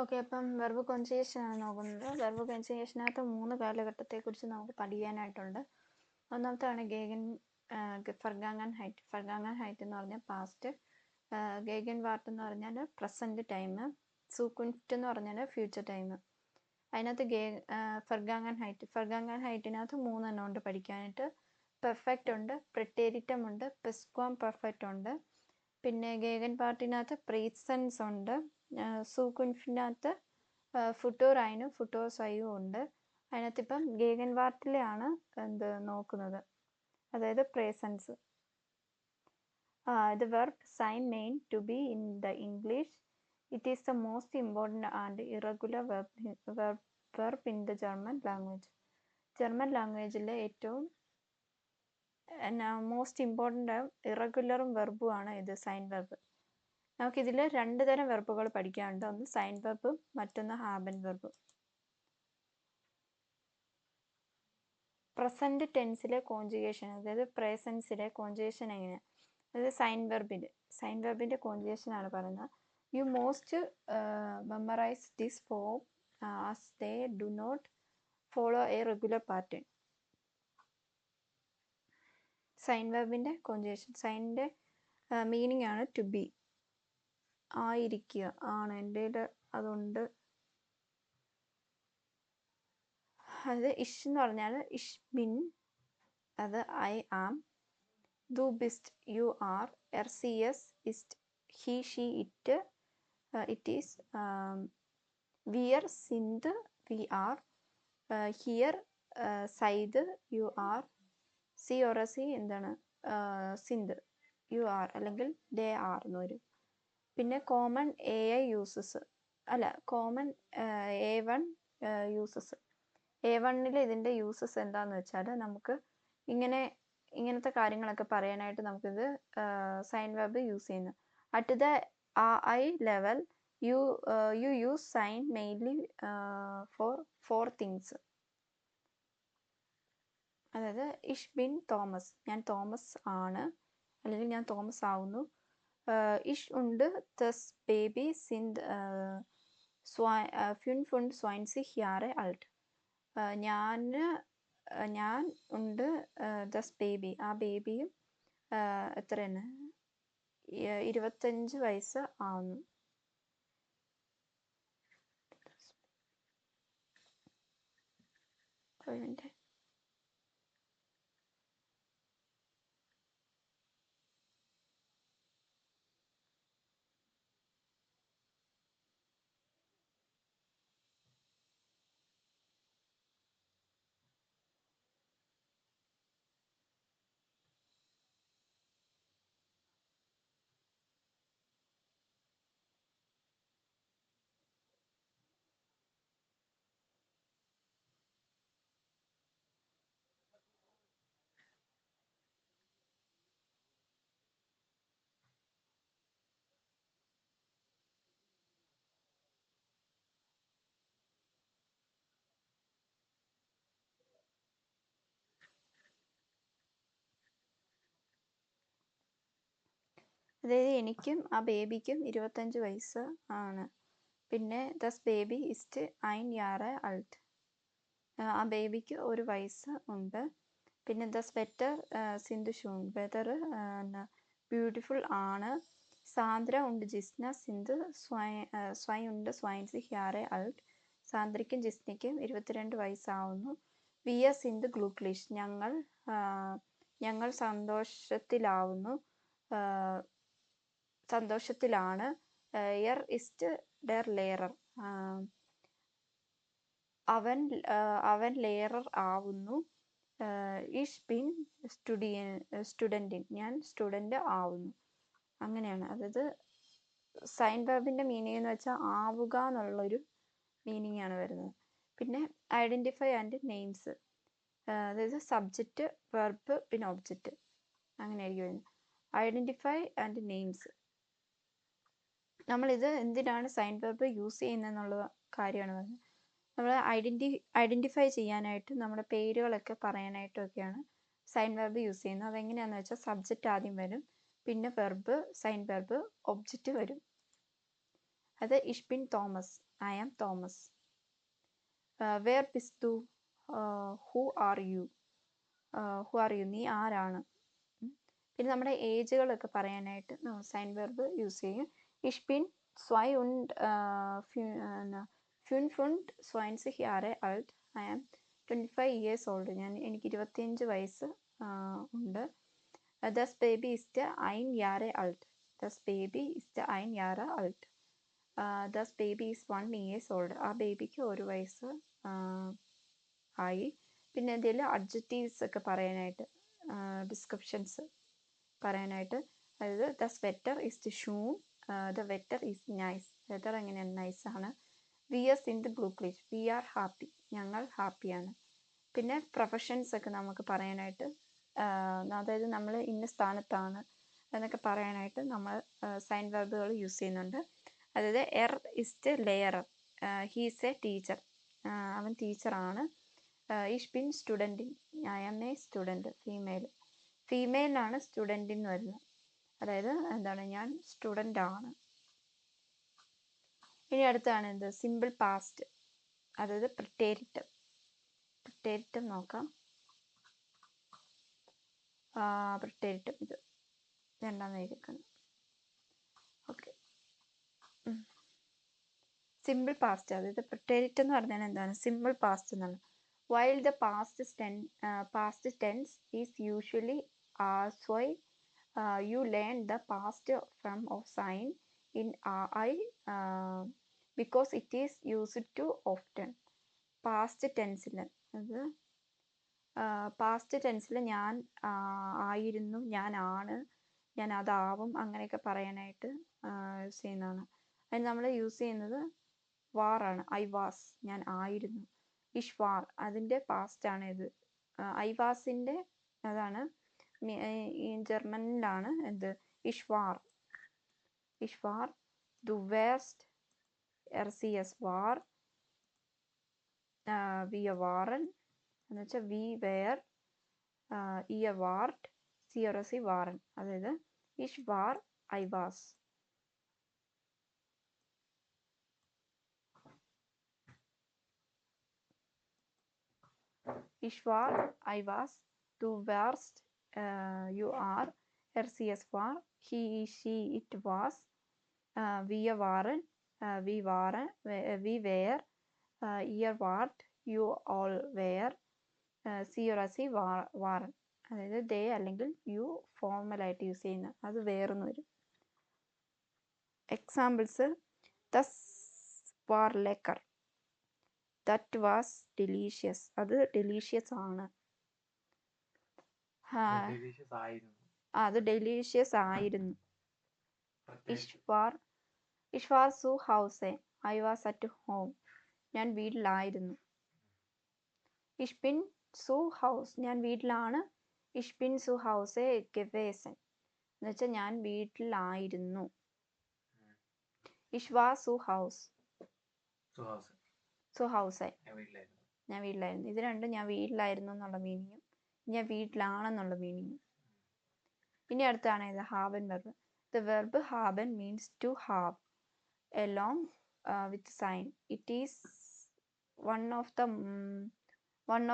Okay, അപ്പം verb conjugation ആണ് നോക്കുന്നത്. വെർബ് കോൺജുഗേഷനകത്ത് 3 കാലഘട്ടത്തെക്കുറിച്ച് നമുക്ക് പഠിക്കാനായിട്ടുണ്ട്. ഒന്നാമത്താണ് ഫർഗാങ്ങൻ ഹൈറ്റ്. ഫർഗാങ്ങൻ ഹൈറ്റ് എന്ന് പറഞ്ഞാൽ പാസ്റ്റ്, ഗേഗൻ വാർട്ട് എന്ന് പറഞ്ഞാൽ പ്രസൻറ്റ് ടൈം, സൂക്കുൻഫ്റ്റ് എന്ന് പറഞ്ഞാൽ ഫ്യൂച്ചർ ടൈം. അതിനകത്ത് ഫർഗാങ്ങൻ ഹൈറ്റിനകത്ത് 3 എണ്ണം ഉണ്ട് പഠിക്കാനായിട്ട്. പെർഫെക്റ്റ് ഉണ്ട്, പ്രിറ്റേരിറ്റം ഉണ്ട്, പെസ്ക്വാം പെർഫെക്റ്റ് ഉണ്ട്. പിന്നെ ഗേഗൻ പാർട്ടിനകത്ത് പ്രീസൻസ് ഉണ്ട്. സൂക്കുൻഫിനകത്ത് ഫുട്ടോർ ഐനും ഫുട്ടോർ സൈയും ഉണ്ട്. അതിനകത്ത് ഇപ്പം ഗേഗൻ വാർട്ടിലാണ് നോക്കുന്നത്, അതായത് പ്രേസൻസ്. The verb sign mean to be in the English. It is the most important and irregular verb in the German language. German ലാംഗ്വേജിലെ ഏറ്റവും മോസ്റ്റ് ഇമ്പോർട്ടൻ്റ് ഇറഗുലറും വെർബുമാണ് ഇത്, സൈൻ വെർബ്. നമുക്കിതിൽ 2 തരം വെർബുകൾ പഠിക്കാനുണ്ട്. ഒന്ന് സൈൻ വെർബും മറ്റൊന്ന് ഹാബൻ വെർബും. പ്രസൻറ്റ് ടെൻസിലെ കോൺജുഗേഷൻ, അതായത് പ്രസൻസിലെ കോൺജുഗേഷൻ എങ്ങനെയാണ്, അതായത് സൈൻ വെർബിൻ്റെ കോൺജുഗേഷനാണ് പറയുന്നത്. You must memorise this form as they do not follow a regular pattern. സൈൻ വെർബിൻ്റെ കോൺജുഗേഷൻ, സൈനിൻ്റെ മീനിങ് ആണ് ടു ബി, ആയിരിക്കുക, ആണ്. എൻ്റെ അതുണ്ട്. അത് ഇഷ് എന്ന് പറഞ്ഞാൽ ഇഷ് ബിൻ, അത് ഐ ആം. ദു ബിസ്റ്റ്, യു ആർ. എർസിയസ്, ഇസ്റ്റ്, he she it, it is. വിയർ സിന്ത്, വി ആർ. ഹിയർ സൈദ്, യു ആർ. സി ഒറസി എന്താണ്, സിന്ത്, യു ആർ, അല്ലെങ്കിൽ ദേ ആർ എന്ന് വരും. പിന്നെ കോമൺ എ ഐ യൂസസ്, അല്ല കോമൺ A1 യൂസസ്. A1-ൽ ഇതിൻ്റെ യൂസസ് എന്താണെന്ന് വെച്ചാൽ നമുക്ക് ഇങ്ങനത്തെ കാര്യങ്ങളൊക്കെ പറയാനായിട്ട് നമുക്കിത് സൈൻ വെർബ് യൂസ് ചെയ്യുന്നു. At the I level you use സൈൻ മെയിൻലി ഫോർ 4 തിങ്സ്. അതായത് ഇഷ് ബിൻ തോമസ്, ഞാൻ തോമസ് ആണ്, അല്ലെങ്കിൽ ഞാൻ തോമസ് ആവുന്നു. ഇഷ് ഉണ്ട്, ദസ് ബേബി സിന്ത് ഫുൻ സ്വൈൻസി ഹിയാറെ അൾട്ട്. ഞാൻ ഉണ്ട്, ദസ് ബേബി, ആ ബേബിയും എത്രയാണ്, 25 വയസ്സ് ആവുന്നു. അതായത് എനിക്കും ആ ബേബിക്കും 25 വയസ്സ് ആണ്. പിന്നെ ദസ് ബേബി ഇസ്റ്റ് 1 Jahre alt, ആ ബേബിക്ക് 1 വയസ്സ് ഉണ്ട്. പിന്നെ ദസ് വെറ്റർ സിന്ധു ഷൂൺ, വെതർ ബ്യൂട്ടിഫുൾ ആണ്. സാന്ദ്ര ഉണ്ട്, ജിസ്ന സിന്ധു സ്വൈ ഉണ്ട്, സ്വൈൻസി ഹിയാറെ അൾട്ട്, സാന്ദ്രയ്ക്കും ജിസ്നയ്ക്കും 22 വയസ്സാവുന്നു. വിയ സിന്ധു ഗ്ലൂക്ലിഷ്, ഞങ്ങൾ സന്തോഷത്തിലാണ്. എർ ഇസ്റ്റ് ഡെർ ലേറർ, അവൻ ലേറർ ആവുന്നു. ഇഷ് ബിൻ സ്റ്റുഡൻറ്റിൻ, ഞാൻ സ്റ്റുഡൻ്റ് ആവുന്നു. അങ്ങനെയാണ്. അതായത് സൈൻ വെർബിൻ്റെ മീനിങ് എന്ന് വെച്ചാൽ ആവുക എന്നുള്ളൊരു മീനിങ് ആണ് വരുന്നത്. പിന്നെ ഐഡൻറ്റിഫൈ ആൻഡ് നെയിംസ്, അതായത് സബ്ജക്റ്റ്, വെർബ്, പിന്നെ ഒബ്ജക്റ്റ്, അങ്ങനെയായിരിക്കും വരുന്നത്. ഐഡൻറ്റിഫൈ ആൻഡ് നെയിംസ്, നമ്മളിത് എന്തിനാണ് സൈൻ വെർബ് യൂസ് ചെയ്യുന്നതെന്നുള്ള കാര്യമാണ് പറയുന്നത്. നമ്മൾ ഐഡൻറ്റിഫൈ ചെയ്യാനായിട്ട് നമ്മുടെ പേരുകളൊക്കെ പറയാനായിട്ടും ഒക്കെയാണ് സൈൻ വെർബ് യൂസ് ചെയ്യുന്നത്. അതെങ്ങനെയാണെന്ന് വെച്ചാൽ സബ്ജക്റ്റ് ആദ്യം വരും, പിന്നെ വെർബ്, സൈൻ വെർബ്, ഒബ്ജക്റ്റ് വരും. അത് ich bin Thomas. I am Thomas. Where bist du? Who are you? Who are you? നീ ആരാണ്? പിന്നെ നമ്മുടെ ഏജുകളൊക്കെ പറയാനായിട്ട് സൈൻ വെർബ് യൂസ് ചെയ്യും. Ich bin 25 Jahre alt. I am 25 years old. എനിക്ക് 25 വയസ്സ് ഉണ്ട്. Das Baby ist 1 Jahre alt. Das Baby ist 1 Jahre alt. Das Baby is 1 years old. ആ ബേബിക്ക് 1 വയസ്സ് ആയി. പിന്നെ എന്തെങ്കിലും അഡ്ജക്റ്റീവ്സ് ഒക്കെ പറയാനായിട്ട് ഡിസ്ക്രിപ്ഷൻസ് പറയാനായിട്ട്, അതായത് ദ സ്വെറ്റർ ഇസ് ദ ഷൂ, ദ വെറ്റർ ഈസ് നൈസ്. വെറ്റർ എങ്ങനെയാണ്? നൈസ് ആണ്. വി എസ് ഇൻ ദ ബ്ലൂ പ്ലേസ്, വി ആർ ഹാപ്പി, ഞങ്ങൾ ഹാപ്പിയാണ്. പിന്നെ പ്രൊഫഷൻസ് ഒക്കെ നമുക്ക് പറയാനായിട്ട്, അതായത് നമ്മൾ ഇന്ന സ്ഥാനത്താണ് എന്നൊക്കെ പറയാനായിട്ട് നമ്മൾ സൈൻ വെർബുകൾ യൂസ് ചെയ്യുന്നുണ്ട്. അതായത് ഇസ് ദ ലെയറർ, ഹീസ് എ ടീച്ചർ, അവൻ ടീച്ചറാണ്. ich bin Studentin, I am a student. ഫീമെയിലാണ് സ്റ്റുഡൻ്റ് എന്ന് വരുന്നത്. അതായത് എന്താണ്? ഞാൻ സ്റ്റുഡൻ്റ് ആണ്. ഇനി അടുത്താണ് എന്ത്? സിമ്പിൾ പാസ്റ്റ്, അതായത് പ്രിട്ടേരിറ്റം നോക്കാം. പ്രിട്ടേരിറ്റം ഇത് രണ്ടാമതായിരിക്കുന്നത്. ഓക്കെ, സിമ്പിൾ പാസ്റ്റ്, അതായത് പ്രിട്ടേരിറ്റം എന്ന് പറഞ്ഞാൽ എന്താണ്? സിമ്പിൾ പാസ്റ്റ് എന്നാണ്. While the past tense is usually so, you learn the past form of sign in I because it is used too often. Past tense-ൽ അത് പാസ്റ്റ് ടെൻസിൽ ഞാൻ ആയിരുന്നു, ഞാൻ ആണ്, ഞാൻ അതാവും, അങ്ങനെയൊക്കെ പറയാനായിട്ട് യൂസ് ചെയ്യുന്നതാണ്. അതിന് നമ്മൾ യൂസ് ചെയ്യുന്നത് വാറാണ്. ഐ വാസ്, ഞാൻ ആയിരുന്നു. ഇഷ് വാർ, അതിൻ്റെ പാസ്റ്റ് ആണ് ഇത്. ഐ വാസിൻ്റെ അതാണ് ഈ ജർമ്മനിലാണ് എന്ത്? ഇഷ് വാർ. ദു വേസ്റ്റ്, RCS വാർ, വി വാറൻ എന്ന് വെച്ചാൽ വി വേർ, വാർഡ്, CRC വാറൻ. അതായത് ഇഷ് വാർ, I was. Ich war, I was, du warst, you are, RCS war, he, she, it was, wir waren, we were, ihr wart, you all were, CRC waren. അതായത് ദേ അല്ലെങ്കിൽ യു ഫോർമലായിട്ട് യൂസ് ചെയ്യുന്ന അത് വേറൊന്ന് വരും. എക്സാമ്പിൾസ്: ദസ് വാർ ലെക്കർ, ദറ്റ് വാസ് ഡെലീഷ്യസ്, അത് ഡെലീഷ്യസ് ആണ്. അത് ഡെലീഷ്യസ് ആയിരുന്നു. ഇഷ് വാർ സു ഹൗസെ, ഐ വാസ് അറ്റ് ഹോം, ഞാൻ വീട്ടിലായിരുന്നു. ഇഷ് ബിൻ സു ഹൗസ്, ഞാൻ വീട്ടിലാണ്. ഇഷ് ബിൻ സു ഹൗസെ ഗവേസൻ എന്ന് വെച്ചാൽ ഞാൻ വീട്ടിലായിരുന്നു. ഇഷ് വാർ സു ഹൗസ്, ഞാൻ വീട്ടിലായിരുന്നു. ഇത് രണ്ടും ഞാൻ വീട്ടിലായിരുന്നു എന്നുള്ള മീനിങ്ങും ഞാൻ വീട്ടിലാണെന്നുള്ള മീനിങ്ങും. ഇനി അടുത്താണ് ഇത് ഹാബൻ വെർബ്. ദ വെർബ് ഹാബൻ means to have along with sign. It is one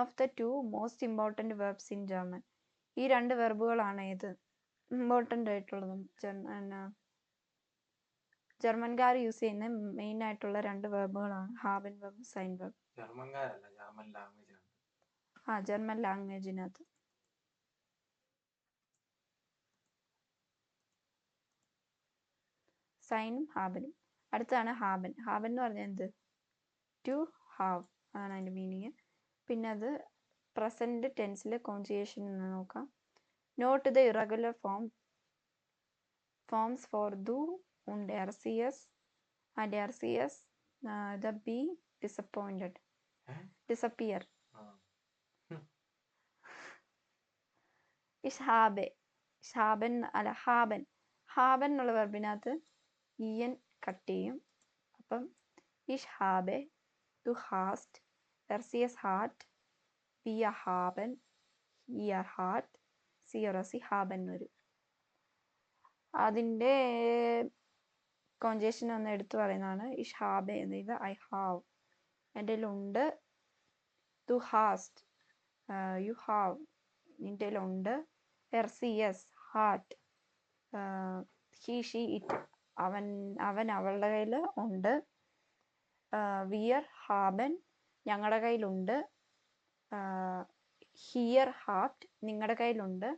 of the two most important verbs in German. ഈ രണ്ട് വെർബുകളാണ് ഇത് ഇമ്പോർട്ടൻ്റ് ആയിട്ടുള്ളതും ജർമ്മൻകാർ യൂസ് ചെയ്യുന്ന മെയിൻ ആയിട്ടുള്ള രണ്ട് വെർബുകളാണ് ഹാബൻ വെർബ്, സൈൻ വെർബ്. ജർമ്മൻ ലാംഗ്വേജിനകത്ത്. സൈനും ഹാബനും. അടുത്താണ് ഹാബൻ. ഹാബൻ എന്ന് പറഞ്ഞാൽ എന്ത്? ടു ഹാവ് ആണ് അതിൻ്റെ മീനിങ്. പിന്നെ അത് പ്രസൻറ്റ് ടെൻസിലെ കോൺജുഗേഷൻ എന്ന് നോക്കാം. Note the irregular forms for ദു und RCS and RCS the be disappointed, disappear. Ich habe, ഹാബൻ എന്നുള്ള വെർബിനകത്ത് en കട്ട് ചെയ്യും. അപ്പം ich habe, du hast, RCS hat, wir haben, ihr hat, CRC haben വരും. അതിൻ്റെ കോൺജേഷൻ ഒന്ന് എടുത്തു പറയുന്നതാണ്. ഇഷ് ഹാബെ എന്നത് ഐ ഹാവ്, എൻ്റെ ഉണ്ട്. ദു ഹാസ്റ്റ്, യു ഹാവ്, നിൻ്റെ ഉണ്ട്. എർസിയസ് ഹാറ്റ്, ഹി ഷീ ഇറ്റ്, അവൻ അവളുടെ കയ്യിൽ ഉണ്ട്. വിയർ ഹാബൻ, ഞങ്ങളുടെ കയ്യിലുണ്ട്. ഹിയർ ഹാറ്റ്, നിങ്ങളുടെ കയ്യിലുണ്ട്.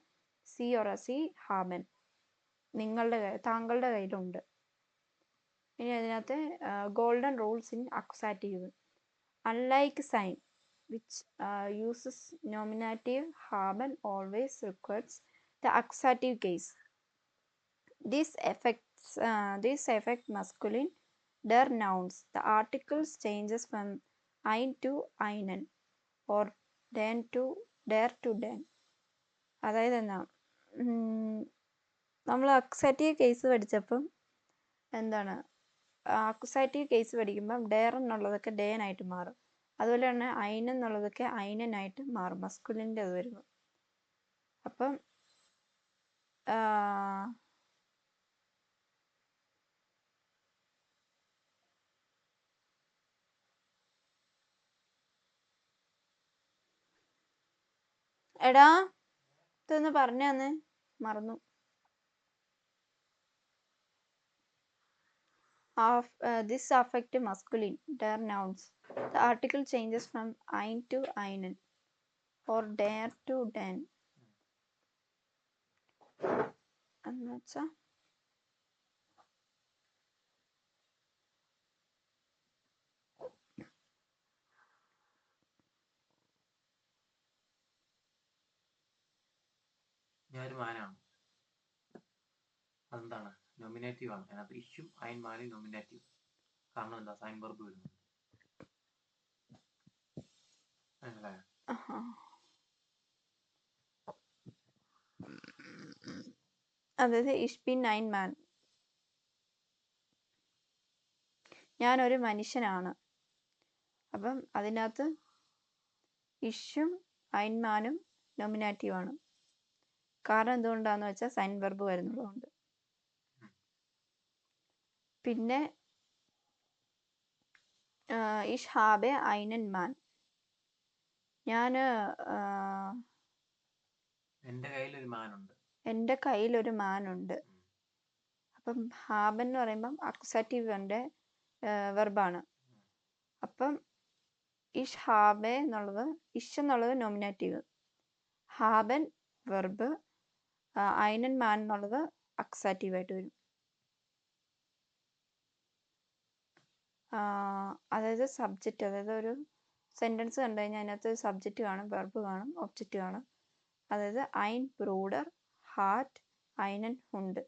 സി ഓർ സി ഹാബൻ, താങ്കളുടെ കയ്യിലുണ്ട്. ഇനി അതിനകത്ത് golden rules in accusative. Unlike സൈൻ which uses nominative haben always requires the accusative case. This affect masculine der nouns. The articles changes from ein to einen or den to der to den. അതായത് എന്താ, നമ്മൾ അക്സാറ്റീവ് case പഠിച്ചപ്പം എന്താണ്, അക്സാറ്റീവ് case പഠിക്കുമ്പം dare എന്നുള്ളതൊക്കെ ഡേനായിട്ട് മാറും. അതുപോലെ തന്നെ ഐൻ എന്നുള്ളതൊക്കെ ഐനനായിട്ട് മാറും മസ്കുലിൻ്റെ അത് വരുമ്പോൾ. അപ്പം എടാ ഇതൊന്ന് പറഞ്ഞു തന്നെ, മറന്നു. This affect masculine der nouns. The article changes from ein to einen or der to den. എന്നുവെച്ചാ ഞാനൊരു മാനാണ്, അതെന്താണ് നോമിനേറ്റീവ് ആണ്. അതിനകത്ത് ഇഷ്യൂ ഐൻ മാനി നോമിനേറ്റീവ്. കാരണം എന്താ, സൈൻ വെർബ് വരുന്നത്. അതായത് ഇഷ് ബിൻ ഐൻ മാൻ, ഞാനൊരു മനുഷ്യനാണ്. അപ്പം അതിനകത്ത് ഇഷും ഐൻമാനും നോമിനേറ്റീവാണ്. കാരണം എന്തുകൊണ്ടാന്ന് വെച്ചാൽ സൈൻ വെർബ് വരുന്നതുകൊണ്ട്. പിന്നെ ഇഷ് ഹാബെ ഐനൻ മാൻ, ഞാൻ എൻ്റെ കയ്യിലൊരു മാനുണ്ട്. അപ്പം ഹാബൻ എന്ന് പറയുമ്പം അക്സാറ്റീവിൻ്റെ വെർബാണ്. അപ്പം ഇഷ് ഹാബെ എന്നുള്ളത്, ഇഷ് എന്നുള്ളത് നോമിനേറ്റീവ്, ഹാബൻ വെർബ്, ഐനൻ മാൻ എന്നുള്ളത് അക്സാറ്റീവായിട്ട് വരും. അതായത് സബ്ജക്റ്റ്, അതായത് ഒരു സെൻറ്റൻസ് കണ്ടു കഴിഞ്ഞാൽ അതിനകത്ത് സബ്ജക്റ്റ് കാണും, വെർബ് കാണും, ഒബ്ജക്റ്റ് കാണും. അതായത് ഐൻ ബ്രൂഡർ ഹാറ്റ് ഐനൻ ഹുണ്ട്.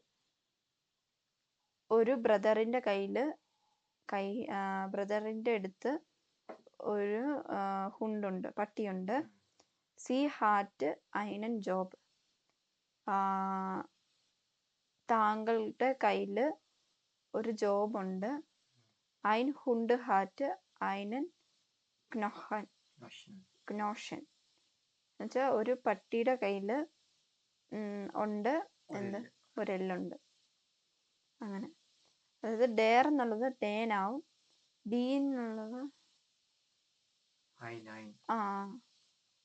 ഒരു ബ്രദറിൻ്റെ ബ്രദറിൻ്റെ അടുത്ത് ഒരു ഹുണ്ടുണ്ട്, പട്ടിയുണ്ട്. സി ഹാറ്റ് ഐനൻ ജോബ്, താങ്കളുടെ കയ്യിൽ ഒരു ജോബുണ്ട്. ഐൻ ഹുണ്ട് ഹാറ്റ് ഐനൻ ഗ്നോഷൻ എന്നുവെച്ചാൽ ഒരു പട്ടിയുടെ കയ്യിൽ ഉണ്ട് എന്ത്, ഒരെല്ലുണ്ട്. അങ്ങനെ. അതായത് ഡെയർ എന്നുള്ളത് ഡേനാവും, ഡി എന്നുള്ളത്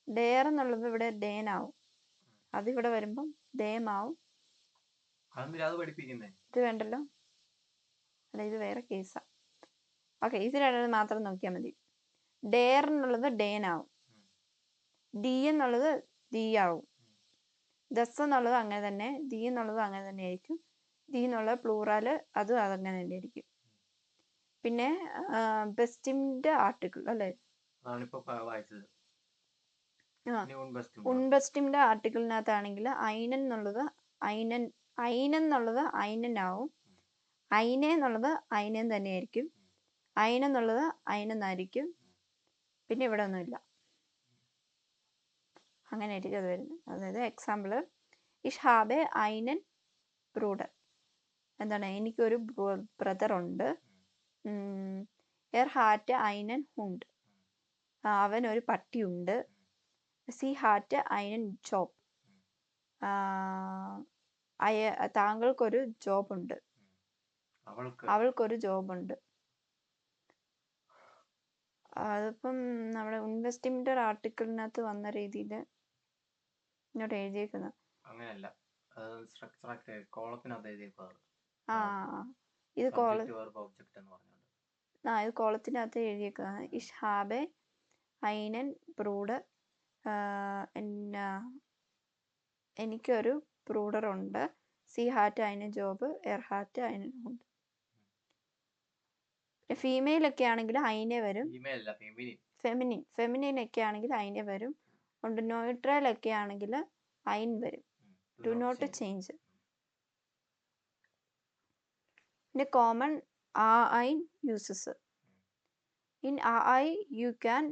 ഡെയർ എന്നുള്ളത് ഇവിടെ ഡേനാവും, അതിവിടെ വരുമ്പം ദേമാവും. ഇത് വേണ്ടല്ലോ, അല്ല ഇത് വേറെ കേസാ. ഓക്കെ, ഇത് രണ്ടും മാത്രം നോക്കിയാൽ മതി. ഡെയർ എന്നുള്ളത് ഡേനാവും, ഡി എന്നുള്ളത് ദി ആവും, ദസ് എന്നുള്ളത് അങ്ങനെ തന്നെ, ദി എന്നുള്ളത് അങ്ങനെ തന്നെ ആയിരിക്കും, ദി എന്നുള്ള പ്ലൂറാല് അതും അതങ്ങനെ തന്നെ ആയിരിക്കും. പിന്നെ ബെസ്റ്റിന്റെ ആർട്ടിക്കിൾ അല്ലേ, ഉൺബെസ്റ്റിന്റെ ആർട്ടിക്കിളിനകത്താണെങ്കിൽ ഐനൻ എന്നുള്ളത് ഐനനാവും, ഐനെ എന്നുള്ളത് ഐനൻ തന്നെയായിരിക്കും, ഐനെന്നുള്ളത് ഐനെന്നായിരിക്കും. പിന്നെ ഇവിടെ ഒന്നുമില്ല, അങ്ങനെ ആയിരിക്കും അത് വരുന്നത്. അതായത് എക്സാമ്പിൾ, ഇഷ് ഹാബെ ഐനൻ ബ്രൂഡർ, എന്താണ്, എനിക്കൊരു ബ്രദർ ഉണ്ട്. എർ ഹാറ്റ് ഐനൻ ഹുണ്ട്, അവനൊരു പട്ടിയുണ്ട്. സി ഹാറ്റ് ഐനൻ ജോബ്, താങ്കൾക്കൊരു ജോബുണ്ട്. അവൾക്കൊരു ജോബുണ്ട്. അതിപ്പം നമ്മുടെ ഇൻവെസ്റ്റിമെന്റ് ആർട്ടിക്കിളിനകത്ത് വന്ന രീതിയിൽ ഇങ്ങോട്ട് എഴുതിയേക്കുന്നത്. അങ്ങനെയല്ല, കോളത്തിനകത്ത് എഴുതിയേക്കുന്നത്. ആ ഇത് ഇത് കോളത്തിനകത്ത് എഴുതിയേക്കുന്നത്. ഇഷ് ഹാബെ ഐനൻ ബ്രൂഡർ. എനിക്കൊരു ബ്രൂഡർ ഉണ്ട്. സി ഹാറ്റ് അതിന് ജോബ്, എർ ഹാറ്റ് അതിന് ഉണ്ട്. ഫീമെയിൽ ഒക്കെ ആണെങ്കിൽ അതിനെ വരും. ഫെമിനിൻ ഒക്കെ ആണെങ്കിൽ അതിനെ വരും. കൊണ്ട് ന്യൂട്രൽ ഒക്കെ ആണെങ്കിൽ അയിൻ വരും. Do not change. പിന്നെ കോമൺ അയിൻ യൂസസ്. ഇൻ ഐ യു ക്യാൻ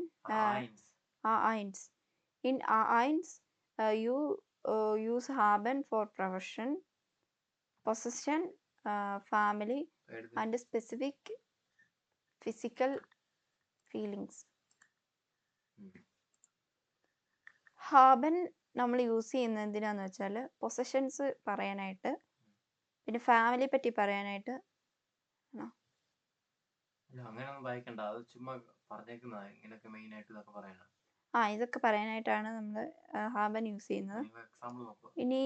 അയിൻസ്. ഇൻ അയിൻസ് യു യൂസ് ഹാബൻ for profession, possession, family and specific physical feelings. ഹാബൻ നമ്മൾ യൂസ് ചെയ്യുന്നത് എന്തിനാന്ന് വെച്ചാൽ പൊസഷൻസ് പറയാനായിട്ട്, പിന്നെ ഫാമിലിയെ പറ്റി പറയാനായിട്ട്. ഇതൊക്കെ പറയാനായിട്ടാണ് നമ്മൾ ഹാബൻ യൂസ് ചെയ്യുന്നത്. ഇനി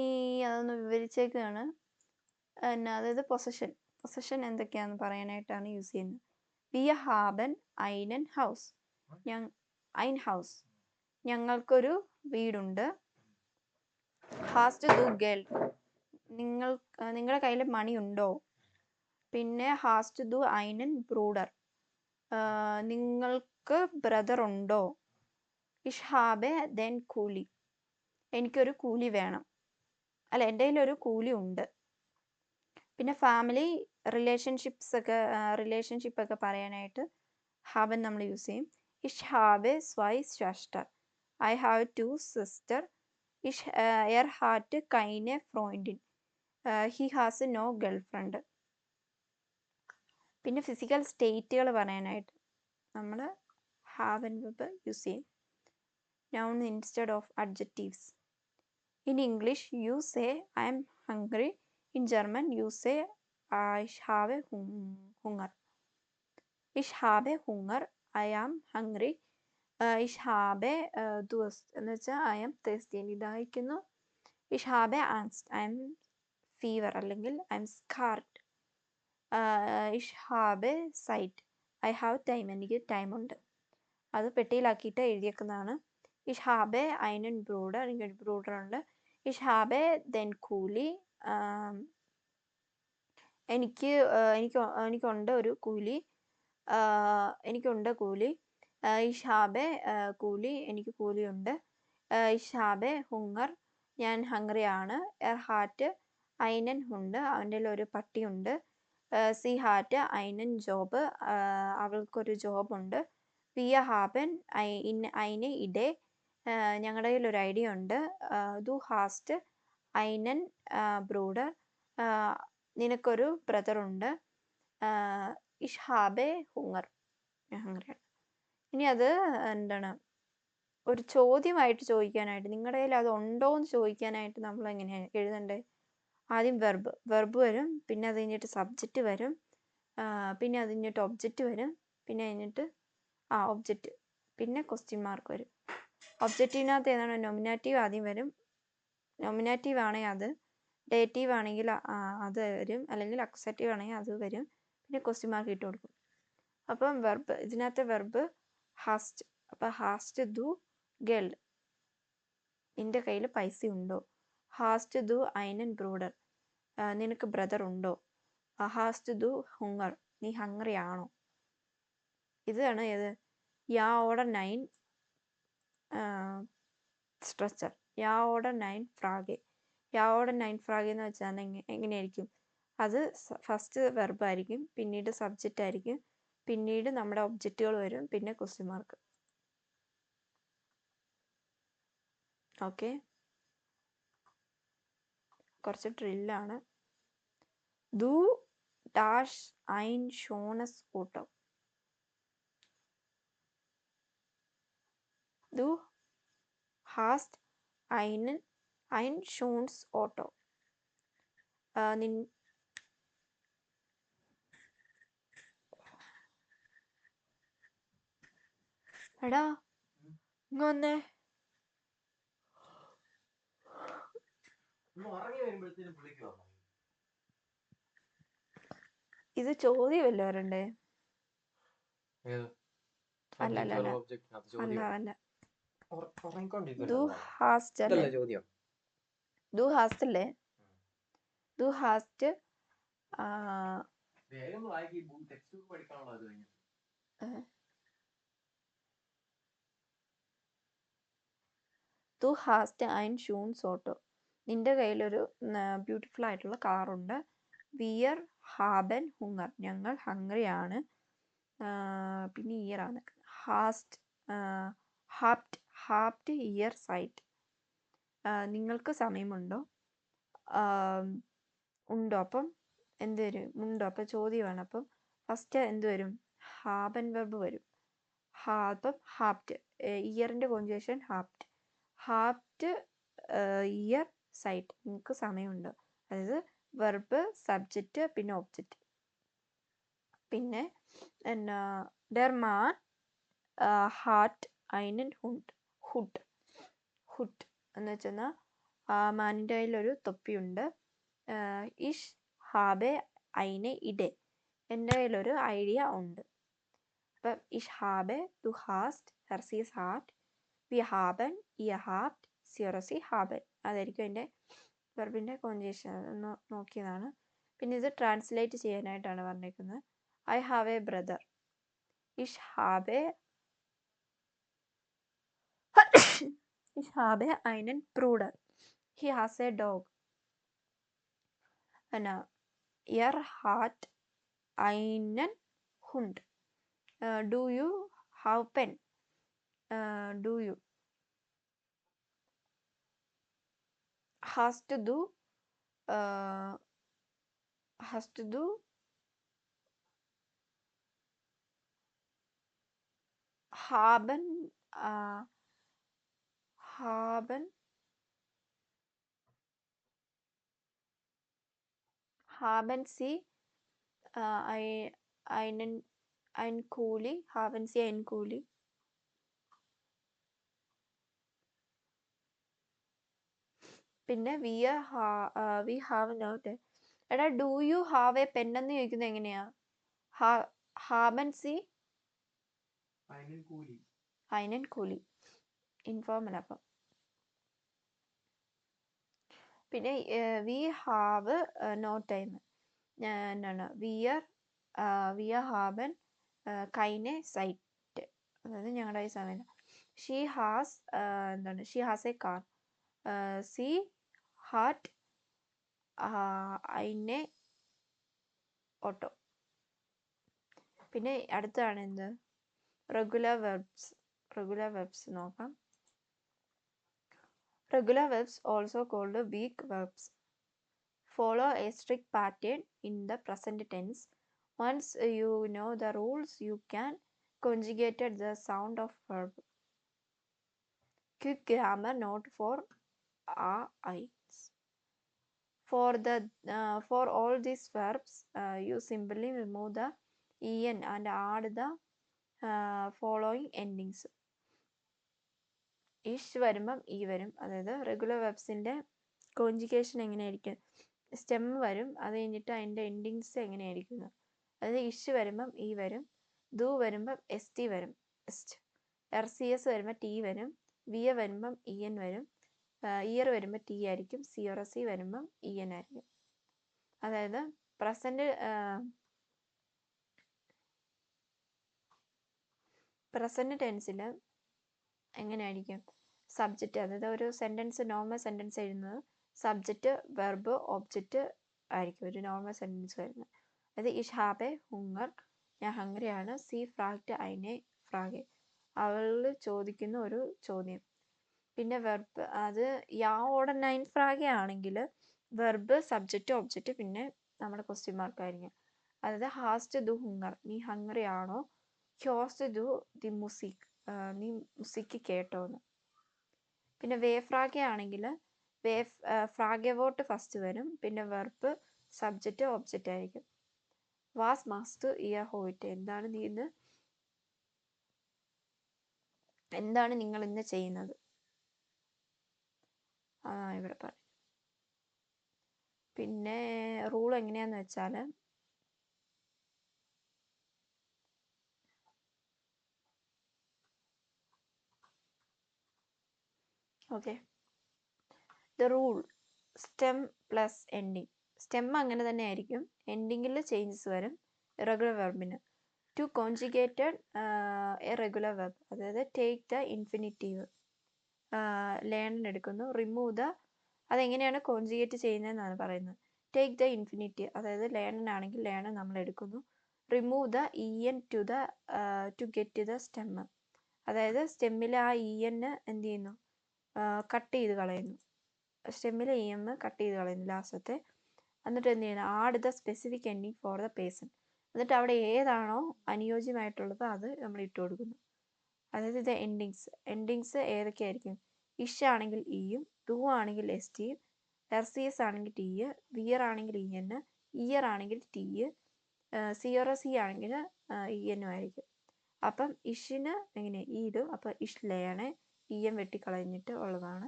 അതൊന്ന് വിവരിച്ചേക്കാണ്. അതായത് പൊസഷൻ എന്തൊക്കെയാന്ന് പറയാനായിട്ടാണ് യൂസ് ചെയ്യുന്നത്. വി ഹാബൻ ഐനൻ ഹൗസ്. ഐൻ ഹൗസ്, ഞങ്ങൾക്കൊരു വീടുണ്ട്. ഹാസ്റ്റ് ദു ഗെൽഡ്, നിങ്ങളുടെ കയ്യിൽ മണി ഉണ്ടോ. പിന്നെ ഹാസ്റ്റ് ദു ഐനൻ ബ്രൂഡർ, നിങ്ങൾക്ക് ബ്രദർ ഉണ്ടോ. ഇഷ് ഹാബെ ദെൻ കൂലി, എനിക്കൊരു കൂലി വേണം, അല്ല എൻ്റെ കയ്യിലൊരു കൂലി ഉണ്ട്. പിന്നെ ഫാമിലി റിലേഷൻഷിപ്പ് ഒക്കെ പറയാനായിട്ട് ഹാബൻ നമ്മൾ യൂസ് ചെയ്യും. ഇഷ് ഹാബെ സ്വൈ ശ്വഷ്ടർ, ഐ ഹാവ് 2 സിസ്റ്റർ. എർ ഹാറ്റ് കൈനെ ഫ്രോയിൻഡിൻ, he has no girlfriend. പിന്നെ ഫിസിക്കൽ സ്റ്റേറ്റുകൾ പറയാനായിട്ട് നമ്മൾ ഹാബൻ വെബ് യൂസ് ചെയ്യും. Noun instead of adjectives. In English you say I am hungry. In German you say ich habe Hunger. Ich habe Hunger, I am hungry. Ich habe Durst എന്ന് വെച്ചാൽ I am thirsty, എനിക്ക് ദാഹിക്കുന്നു. Ich habe Angst, I am fever അല്ലെങ്കിൽ I am scared. Ich habe Zeit, I have time, എനിക്ക് time ഉണ്ട്. അത് പെട്ടിയിലാക്കിയിട്ട് എഴുതിയേക്കുന്നതാണ്. Ich habe einen Bruder, എനിക്കൊരു brooder ഉണ്ട്. Ich habe den കൂലി, എനിക്കുണ്ട് ഒരു കൂലി. എനിക്കുണ്ട് കൂലി. Ich habe കൂലി, എനിക്ക് കൂലിയുണ്ട്. Ich habe Hunger, ഞാൻ ഹംഗ്രി ആണ്. Er hat einen Hund, അവൻ്റെ ഒരു പട്ടിയുണ്ട്. Sie hat einen Job, അവൾക്കൊരു ജോബുണ്ട്. Wir haben eine Idee, ഞങ്ങളുടെ കയ്യിൽ ഒരു ഐഡിയ ഉണ്ട്. Du hast einen Bruder, നിനക്കൊരു ബ്രദറുണ്ട്. Ich habe Hunger, ഞാൻ ഹംഗ്രിയാണ്. ഇനി അത് എന്താണ്, ഒരു ചോദ്യമായിട്ട് ചോദിക്കാനായിട്ട്, നിങ്ങളുടെ കയ്യിൽ അത് ഉണ്ടോ എന്ന് ചോദിക്കാനായിട്ട് നമ്മൾ എങ്ങനെയാണ് എഴുതണ്ടേ. ആദ്യം വെർബ് വരും, പിന്നെ അത് കഴിഞ്ഞിട്ട് സബ്ജക്റ്റ് വരും, പിന്നെ അത് കഴിഞ്ഞിട്ട് ഒബ്ജക്റ്റ് വരും, പിന്നെ കഴിഞ്ഞിട്ട് ഒബ്ജക്റ്റ്, പിന്നെ ക്വസ്റ്റ്യൻ മാർക്ക് വരും. ഒബ്ജക്റ്റീവിനകത്ത് ഏതാണ് നൊമിനാറ്റീവ് ആദ്യം വരും. നൊമിനാറ്റീവ് ആണെങ്കിൽ അത്, ഡേറ്റീവ് ആണെങ്കിൽ അത് വരും, അല്ലെങ്കിൽ അക്സെറ്റീവ് ആണെങ്കിൽ അത് വരും, പിന്നെ ക്വസ്റ്റ്യൻ മാർക്ക് ഇട്ട് കൊടുക്കും. അപ്പം വെർബ്, ഇതിനകത്തെ വെർബ് ഹാസ്റ്റ്. അപ്പം ഹാസ്റ്റ് ദു ഗെൽഡ്, നിന്റെ കയ്യിൽ പൈസ ഉണ്ടോ. ഹാസ്റ്റ് ദു ഐനൻ ബ്രൂഡർ, നിനക്ക് ബ്രദർ ഉണ്ടോ. ഹാസ്റ്റ് ദു ഹുങ്ങർ, നീ ഹംഗ്രി ആണോ. ഇതാണ് ഏത് യാ ഓർഡർ 9 സ്ട്രക്ചർ. യാ ഓർഡർ 9 ഫ്രാഗെ. യാ ഓർഡർ 9 ഫ്രാഗെ എന്ന് വെച്ചാൽ എങ്ങനെയായിരിക്കും, അത് ഫസ്റ്റ് വെർബ് ആയിരിക്കും, പിന്നീട് സബ്ജക്റ്റ് ആയിരിക്കും, പിന്നീട് നമ്മുടെ ഒബ്ജക്റ്റുകൾ വരും, പിന്നെ ക്വസ്റ്റ്യൻ മാർക്ക്. ഓക്കെ, കുറച്ച് ഡ്രില്ലാണ്. ദു ഡാഷ് ഐൻ ഷോണസ് ഓട്ടോ. ദു ഹാസ്റ്റ് ein schönes Auto. എടാ ഇങ്ങ് വന്നേ. ഇത് ചോദ്യമല്ലേ വരണ്ടേ? അല്ല അല്ല അല്ല അല്ല അല്ല. Du hast അല്ലേ? Du hast അല്ലേ? Du hast Du hast ein schönes Auto. നിന്റെ കയ്യിലൊരു ബ്യൂട്ടിഫുൾ ആയിട്ടുള്ള കാറുണ്ട്. Wir haben Hunger. ഞങ്ങൾ ഹംഗ്രിയാണ്. പിന്നെ ഇയർ ആണ്. Hast habt ihr Zeit. നിങ്ങൾക്ക് സമയമുണ്ടോ? ഉണ്ടോ. അപ്പം എന്ത് വരും? ഉണ്ടോ. അപ്പം ചോദ്യമാണ്. അപ്പം ഫസ്റ്റ് എന്ത് വരും? ഹാബൻ വെർബ് വരും. അപ്പം ഹാപ്റ്റ്, ഇയറിൻ്റെ കോൺജുഗേഷൻ ഹാപ്റ്റ്. ഹാപ്റ്റ് ഇയർ സൈറ്റ്, നിങ്ങൾക്ക് സമയമുണ്ട്. അതായത് വെർബ്, സബ്ജക്റ്റ്, പിന്നെ ഒബ്ജക്റ്റ്. പിന്നെ എന്നാ ഡെർ മാൻ ഹാറ്റ് ഐനൻ ഹുഡ്. ഹുഡ് എന്ന് വെച്ചാൽ മാനിൻ്റെ കയ്യിലൊരു തൊപ്പിയുണ്ട്. ഇഷ് ഹാബെ ഐനെ ഇഡെ. എൻ്റെ കയ്യിലൊരു ഐഡിയ ഉണ്ട്. അപ്പം ഇഷ് ഹാബെ, ദു ഹാസ്റ്റ്, ഹെർസീസ് ഹാറ്റ്, വി ഹാബൻ, ഇയ ഹാബ്റ്റ്, സിയറസി ഹാബൻ. അതായിരിക്കും എൻ്റെ വെർബിൻ്റെ കോൺജുഗേഷൻ. ഒന്ന് നോക്കിയതാണ്. പിന്നെ ഇത് ട്രാൻസ്ലേറ്റ് ചെയ്യാനായിട്ടാണ് പറഞ്ഞേക്കുന്നത്. I have A brother. ഇഷ് ഹാബെ einen Bruder. He has a dog. Er hat einen Hund. Do you have pen? Do you? Hast du? Haben Sie einen Kuli? Haben Sie einen Kuli? പിന്നെ we have not. എടാ do you have A pen എന്ന് ചോദിക്കുന്നത് എങ്ങനെയാ? ഹാബൻ C ഐനൻ കൂലി, informal. അപ്പം പിന്നെ we have no time. എന്താണ് വിയർ ഹാബൻ കൈനെ സൈറ്റ്, അതായത് ഞങ്ങളുടെ ഈ സമയം. She has a car. സി ഹാറ്റ് ഐനെ ഓട്ടോ. പിന്നെ അടുത്താണ് എന്ത്? റെഗുലർ വെർബ്സ് നോക്കാം. Regular verbs, also called weak verbs, follow a strict pattern in the present tense. Once you know the rules, you can conjugate the sound of verb. Quick grammar note for eyes. For all these verbs, you simply remove the en and add the following endings. ഇഷ് വരുമ്പം ഈ വരും. അതായത് regular വെബ്സിൻ്റെ conjugation എങ്ങനെയായിരിക്കും? Stem വരും, അത് കഴിഞ്ഞിട്ട് അതിൻ്റെ എൻഡിങ്സ് എങ്ങനെയായിരിക്കും? അതായത് ഇഷ് വരുമ്പം ഈ വരും, ദു വരുമ്പം എസ് ടി വരും, RCS വരുമ്പോൾ ടി വരും, വിയ വരുമ്പം ഇ എൻ വരും, ഇയർ വരുമ്പോൾ ടി ആയിരിക്കും, CRC വരുമ്പം ഇ എൻ ആയിരിക്കും. അതായത് പ്രസൻറ്റ് ടെൻസിൽ എങ്ങനെയായിരിക്കും? സബ്ജക്റ്റ്, അതായത് ഒരു സെൻറ്റൻസ്, നോർമൽ സെൻറ്റൻസ് എഴുതുന്നത് സബ്ജക്റ്റ്, വെർബ്, ഒബ്ജക്റ്റ് ആയിരിക്കും ഒരു നോർമൽ സെൻറ്റൻസ് വരുന്നത്. അതായത് ഇഷ് ഹാബെ ഹുങ്ങർ, ഞാൻ ഹംഗ്രിയാണ്. സി ഫ്രാഗ്റ്റ് ഐനെ ഫ്രാഗെ, അവൾ ചോദിക്കുന്ന ഒരു ചോദ്യം. പിന്നെ വെർബ്, അത് യാ ഓർഡർ നൈൻ ഫ്രാഗെ ആണെങ്കിൽ വെർബ്, സബ്ജക്റ്റ്, ഒബ്ജക്റ്റ്, പിന്നെ നമ്മുടെ ക്വസ്റ്റ്യൻ മാർക്ക് ആയിരിക്കും. അതായത് ഹാസ്റ്റ് ദു ഹുങ്ങർ, നീ ഹംഗ്രി ആണോ? ഹ്യോസ്റ്റ് ദു ദി മുസിക്, നീ മുസിക്ക് കേട്ടോന്ന്. പിന്നെ വേ ഫ്രാഗെ ആണെങ്കിൽ ഫ്രാഗെ വോട്ട് ഫസ്റ്റ് വരും, പിന്നെ വെർബ്, സബ്ജക്റ്റ്, ഒബ്ജക്റ്റ് ആയിരിക്കും. വാസ് മസ്റ്റ് ഇയർ ഹോയിറ്റ്, എന്താണ് നീ ഇന്ന് എന്താണ് നിങ്ങൾ ഇന്ന് ചെയ്യുന്നത്? ഇവിടെ പറയും. പിന്നെ റൂൾ എങ്ങനെയാന്ന് വെച്ചാൽ okay, the rule stem plus ending. Stem അങ്ങനെ തന്നെ ആയിരിക്കും, എൻഡിങ്ങിൽ ചേഞ്ചസ് വരും ഇറഗുലർ വെർബിന്. To conjugated a regular verb, അതായത് ടേക്ക് ദ ഇൻഫിനിറ്റീവ് ലേൺ എടുക്കുന്നു. റിമൂവ് ദ, അതെങ്ങനെയാണ് കോൺജുഗേറ്റ് ചെയ്യുന്നതെന്നാണ് പറയുന്നത്. ടേക്ക് ദ ഇൻഫിനിറ്റീവ്, അതായത് ലേണനാണെങ്കിൽ ലേണൻ നമ്മൾ എടുക്കുന്നു. Remove the E N to get the stem, അതായത് സ്റ്റെമ്മിൽ ആ ഇ എൻ എന്ത് ചെയ്യുന്നു, കട്ട് ചെയ്ത് കളയുന്നു. സ്റ്റെമ്മിലെ ഇ എം കട്ട് ചെയ്ത് കളയുന്നു ലാസ്റ്റത്തെ. എന്നിട്ട് എന്ത് ചെയ്യുന്നു, add the specific ending for the person. എന്നിട്ട് അവിടെ ഏതാണോ അനുയോജ്യമായിട്ടുള്ളത് അത് നമ്മൾ ഇട്ട് കൊടുക്കുന്നു. അതായത് ഇത് എൻഡിങ്സ് ഏതൊക്കെയായിരിക്കും? ഇഷ് ആണെങ്കിൽ ഇയും, ടു ആണെങ്കിൽ എസ് ടിയും, RCS ആണെങ്കിൽ ടി, വിയർ ആണെങ്കിൽ ഇ എൻ, ഇയർ ആണെങ്കിൽ ടി, CRC ആണെങ്കിൽ ഇ എന്നും ആയിരിക്കും. അപ്പം ഇഷിന് എങ്ങനെ ഈ ഇടും, അപ്പം ഇഷ് ലേണെ ഇ എം വെട്ടിക്കളഞ്ഞിട്ട് ഉള്ളതാണ്.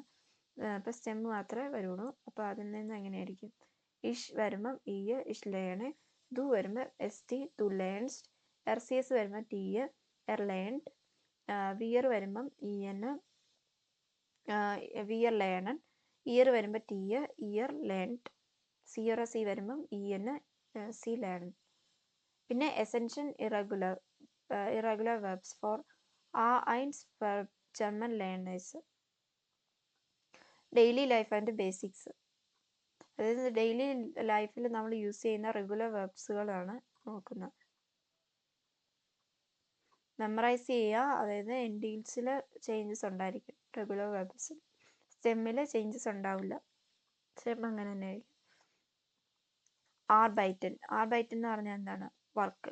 അപ്പം സ്റ്റെം മാത്രമേ വരുള്ളൂ. അപ്പോൾ അതിൽ നിന്ന് എങ്ങനെയായിരിക്കും? ഇഷ് വരുമ്പം ഇ, ഇഷ് ലേണെ. ദു വരുമ്പോൾ എസ് ടി, ദു ലേൺസ്റ്റ്. RCS വരുമ്പോൾ ടി, ലേൺഡ്. വിയർ വരുമ്പം ഇ എൻ, വിയർ ലേണൻ. ഇയർ വരുമ്പോൾ ടി, ഇയർ ലേൺഡ്. CRC വരുമ്പം ഇ എൻ, സി ലേൺ. പിന്നെ essential irregular verbs for A1 verb German learners. Daily life and basics, അതായത് ഡെയിലി ലൈഫിൽ നമ്മൾ യൂസ് ചെയ്യുന്ന റെഗുലർ വെർബ്സുകളാണ് നോക്കുന്നത്. മെമ്മറൈസ് ചെയ്യുക, അതായത് എൻഡിങ്സിൽ ചേഞ്ചസ് ഉണ്ടായിരിക്കും റെഗുലർ വെർബ്സിൽ. സ്റ്റെമ്മിൽ ചേഞ്ചസ് ഉണ്ടാവില്ല, സ്റ്റെം അങ്ങനെ തന്നെ ആയിരിക്കും. ആർബൈറ്റൻ എന്ന് പറഞ്ഞാൽ എന്താണ്? വർക്ക്.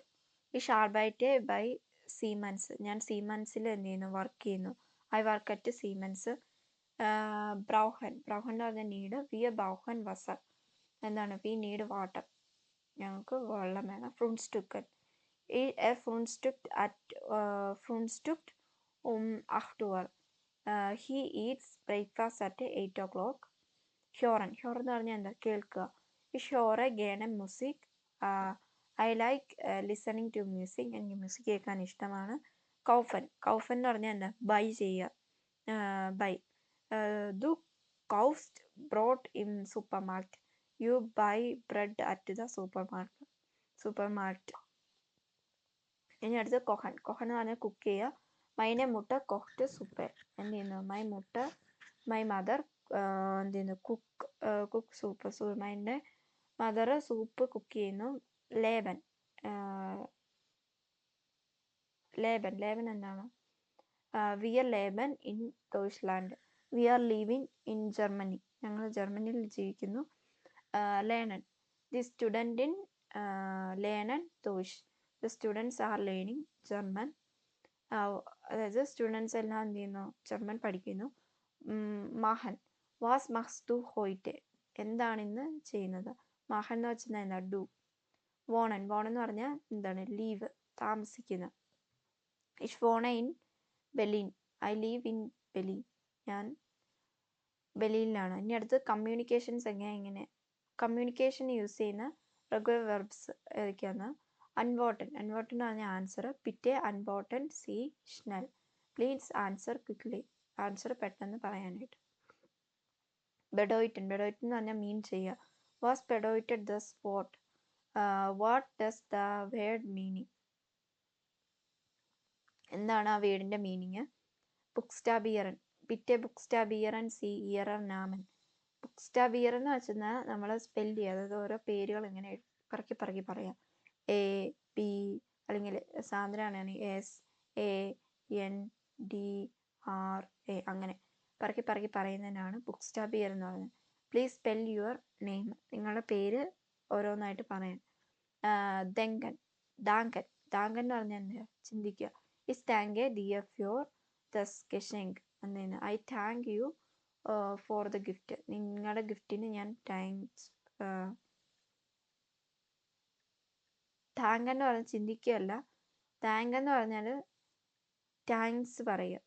ഇഷ് ആർബൈറ്റെ ബൈ സീമൻസ്, ഞാൻ സീമൻസിൽ എന്ത് ചെയ്യുന്നു, വർക്ക് ചെയ്യുന്നു. I work at Siemens. ബ്രൗഹൻ എന്ന് പറഞ്ഞാൽ നീഡ്. വിയർ ബ്രൗഹൻ വസർ, എന്താണ്? വി നീഡ് വാട്ടർ, ഞങ്ങൾക്ക് വെള്ളം വേണം. ഫ്രൂൺസ്റ്റുക്കൻ, ഫ്രൂൺസ്റ്റുക്ട് 8 Uhr. He Eats breakfast at 8 o'clock. ഹ്യോറൻ എന്ന് പറഞ്ഞാൽ എന്താ? കേൾക്കുക. Ich höre gerne Musik. I like listening to music. എനിക്ക് മ്യൂസിക് കേൾക്കാൻ ഇഷ്ടമാണ്. കൗഫൻ എന്ന് പറഞ്ഞാൽ എന്താ? ബൈ ചെയ്യുക, ബൈ. ദു കൗസ്റ്റ് ബ്രോഡ് ഇൻ സൂപ്പർ മാർക്കറ്റ്. You buy bread at the supermarket. ഇനി അടുത്ത് കൊഹൻ എന്ന് പറഞ്ഞാൽ കുക്ക് ചെയ്യുക. മൈനെ മുട്ട കൊഹ്റ്റ് സൂപ്പ്, എന്ത് ചെയ്യുന്നു? മൈ മദർ എന്ത് ചെയ്യുന്നു? Cook soup. മൈൻ്റെ മദർ സൂപ്പ് കുക്ക് ചെയ്യുന്നു. ലേബൻ എന്താണ്? വിയർ ലേബൻ ഇൻ Deutschland. We are living in Germany, ഞങ്ങൾ ജർമ്മനിയിൽ ജീവിക്കുന്നു. ലേണൻ, ദി സ്റ്റുഡൻറ് ഇൻ ലേണൻ ഡോയ്ച്ച്. The students are learning German. അതായത് സ്റ്റുഡൻസ് എല്ലാം എന്ത് ചെയ്യുന്നു? ജർമ്മൻ പഠിക്കുന്നു. മഹൻ, വാസ് മഹ്സ് ടു ഹോയിറ്റെ, എന്താണ് ഇന്ന് ചെയ്യുന്നത്? മഹൻ എന്ന് വെച്ചാൽ എന്താ? ഡു. വോണൻ എന്ന് പറഞ്ഞാൽ എന്താണ്? ലീവ്, താമസിക്കുന്ന. ഇഷ് വോണ ഇൻ Berlin. I live in Berlin, ഞാൻ ബെർലിനിലാണ്. ഇനി അടുത്ത് കമ്മ്യൂണിക്കേഷൻസ് എങ്ങനെ കമ്മ്യൂണിക്കേഷൻ യൂസ് ചെയ്യുന്ന റെഗുലർ വെർബ്സ് ഏതൊക്കെയാണ്? അൺവോട്ടൻ എന്ന് പറഞ്ഞാൽ ആൻസർ. പിറ്റേ അൺവോട്ടൻ. സി ഷ്ണൽ, പ്ലീസ് ആൻസർ ക്വിക്ക്ലി, ആൻസർ പെട്ടെന്ന് പറയാനായിട്ട്. ബെഡോയിറ്റൻ എന്ന് പറഞ്ഞാൽ മീൻ ചെയ്യുക. വാസ് ബെഡോയിറ്റഡ് ദ സ്പോട്ട്. What does the word meaning, എന്താണ് ആ വേർഡിന്റെ മീനിങ്? ബുക്സ്റ്റാബിയറൻ, പിറ്റേ ബുക്സ്റ്റാബിയറൻ. സി ഇയറർ നാമൻ. ബുക്സ്റ്റാബിയർ എന്ന് വെച്ചാൽ നമ്മൾ സ്പെല്ല് ചെയ്യുക, അതായത് ഓരോ പേരുകൾ ഇങ്ങനെ പറക്കി പറയാം. എ ബി, അല്ലെങ്കിൽ സാന്ദ്രനാണ് SANDRA, അങ്ങനെ പറക്കി പറയുന്നതിനാണ് ബുക്സ്റ്റാബിയർ എന്ന് പറയുന്നത്. പ്ലീസ് സ്പെൽ യുവർ നെയിം, നിങ്ങളുടെ പേര് ഓരോന്നായിട്ട് പറയാം. ദാങ്കൻ എന്ന് പറഞ്ഞാൽ എന്താ? ചിന്തിക്കുക. ഇസ് താങ്കെ ദിയർ ഫ്യോർ ദസ് കെഷെങ്ക്, എന്നതിന് I thank you for the gift, നിങ്ങളുടെ ഗിഫ്റ്റിന് ഞാൻ താങ്ക്സ്. താങ്ക് എന്ന് പറഞ്ഞാൽ ചിന്തിക്കുകയല്ല, താങ്ക് എന്ന് പറഞ്ഞാൽ താങ്ക്സ് പറയുക.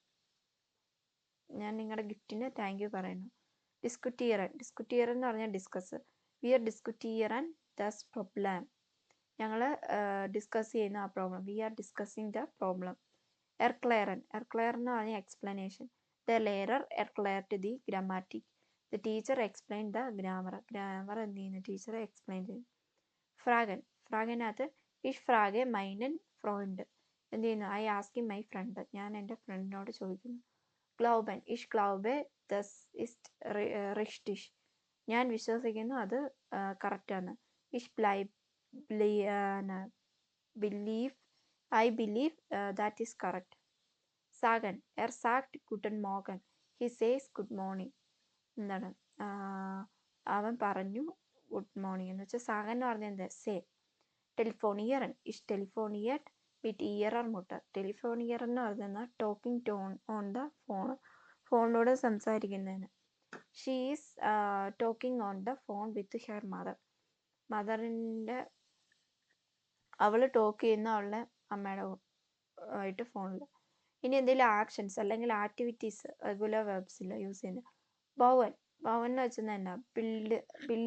ഞാൻ നിങ്ങളുടെ ഗിഫ്റ്റിന് താങ്ക് യു പറയുന്നു. ഡിസ്കുട്ടിയറൻ എന്ന് പറഞ്ഞാൽ ഡിസ്കസ്. വി ആർ ഡിസ്കുട്ടിയറൻ ദസ് പ്രോബ്ലം. ഞങ്ങൾ ഡിസ്കസ് ചെയ്യുന്ന ആ problem. We are discussing the problem. എർക്ലെയറൻ എന്ന് പറഞ്ഞാൽ എക്സ്പ്ലനേഷൻ. ദ ലെയറർ എർക്ലെയർഡ് ദി ഗ്രാമാറ്റിക്. The teacher explain the grammar. Grammar എന്ത് ചെയ്യുന്നു? ടീച്ചർ എക്സ്പ്ലെയിൻ ചെയ്യുന്നു. ഫ്രാഗനകത്ത് ഇഷ് ഫ്രാഗെ മൈനൻ ഫ്രോയിൻഡ്. എന്ത് ചെയ്യുന്നു? I asking my friend. ഞാൻ എൻ്റെ ഫ്രണ്ടിനോട് ചോദിക്കുന്നു. ഗ്ലൗബൻ ഇഷ് ഗ്ലൗബെ ദസ് ഇസ്റ്റ് റിഷ്ടിഷ്. ഞാൻ വിശ്വസിക്കുന്നു അത് കറക്റ്റാണ്. ഇഷ് ബിലീവ് I believe that is correct. സാഗൻ സാഗ്ഡ് ഗുഡൻ മോർഗൻ. He says good morning. എന്താണ്? അവൻ പറഞ്ഞു ഗുഡ് മോർണിംഗ് എന്ന് വെച്ചാൽ സാഗൻ എന്ന് പറഞ്ഞാൽ എന്താ? സേ. ടെലിഫോണിയറൻ ഇഷ് ടെലിഫോണിയറ്റ് വിത്ത് ഇയറർ മുട്ടർ. ടെലിഫോണിയർ എന്ന് പറഞ്ഞാൽ ടോക്കിംഗ് ടോൺ ഓൺ ദ ഫോൺ. ഫോണിലൂടെ സംസാരിക്കുന്നതിന്. She is talking on the phone with her mother. മദറിൻ്റെ അവൾ ടോക്ക് ചെയ്യുന്ന അവളുടെ അമ്മയുടെ ആയിട്ട് ഫോണിൽ. ഇനി എന്തെങ്കിലും ആക്ഷൻസ് അല്ലെങ്കിൽ ആക്ടിവിറ്റീസ് റെഗുലർ വെർബ്സിൽ യൂസ് ചെയ്യുന്നത്. ബൗവൻ എന്ന് വെച്ചാൽ എന്നാ? ബിൽഡ്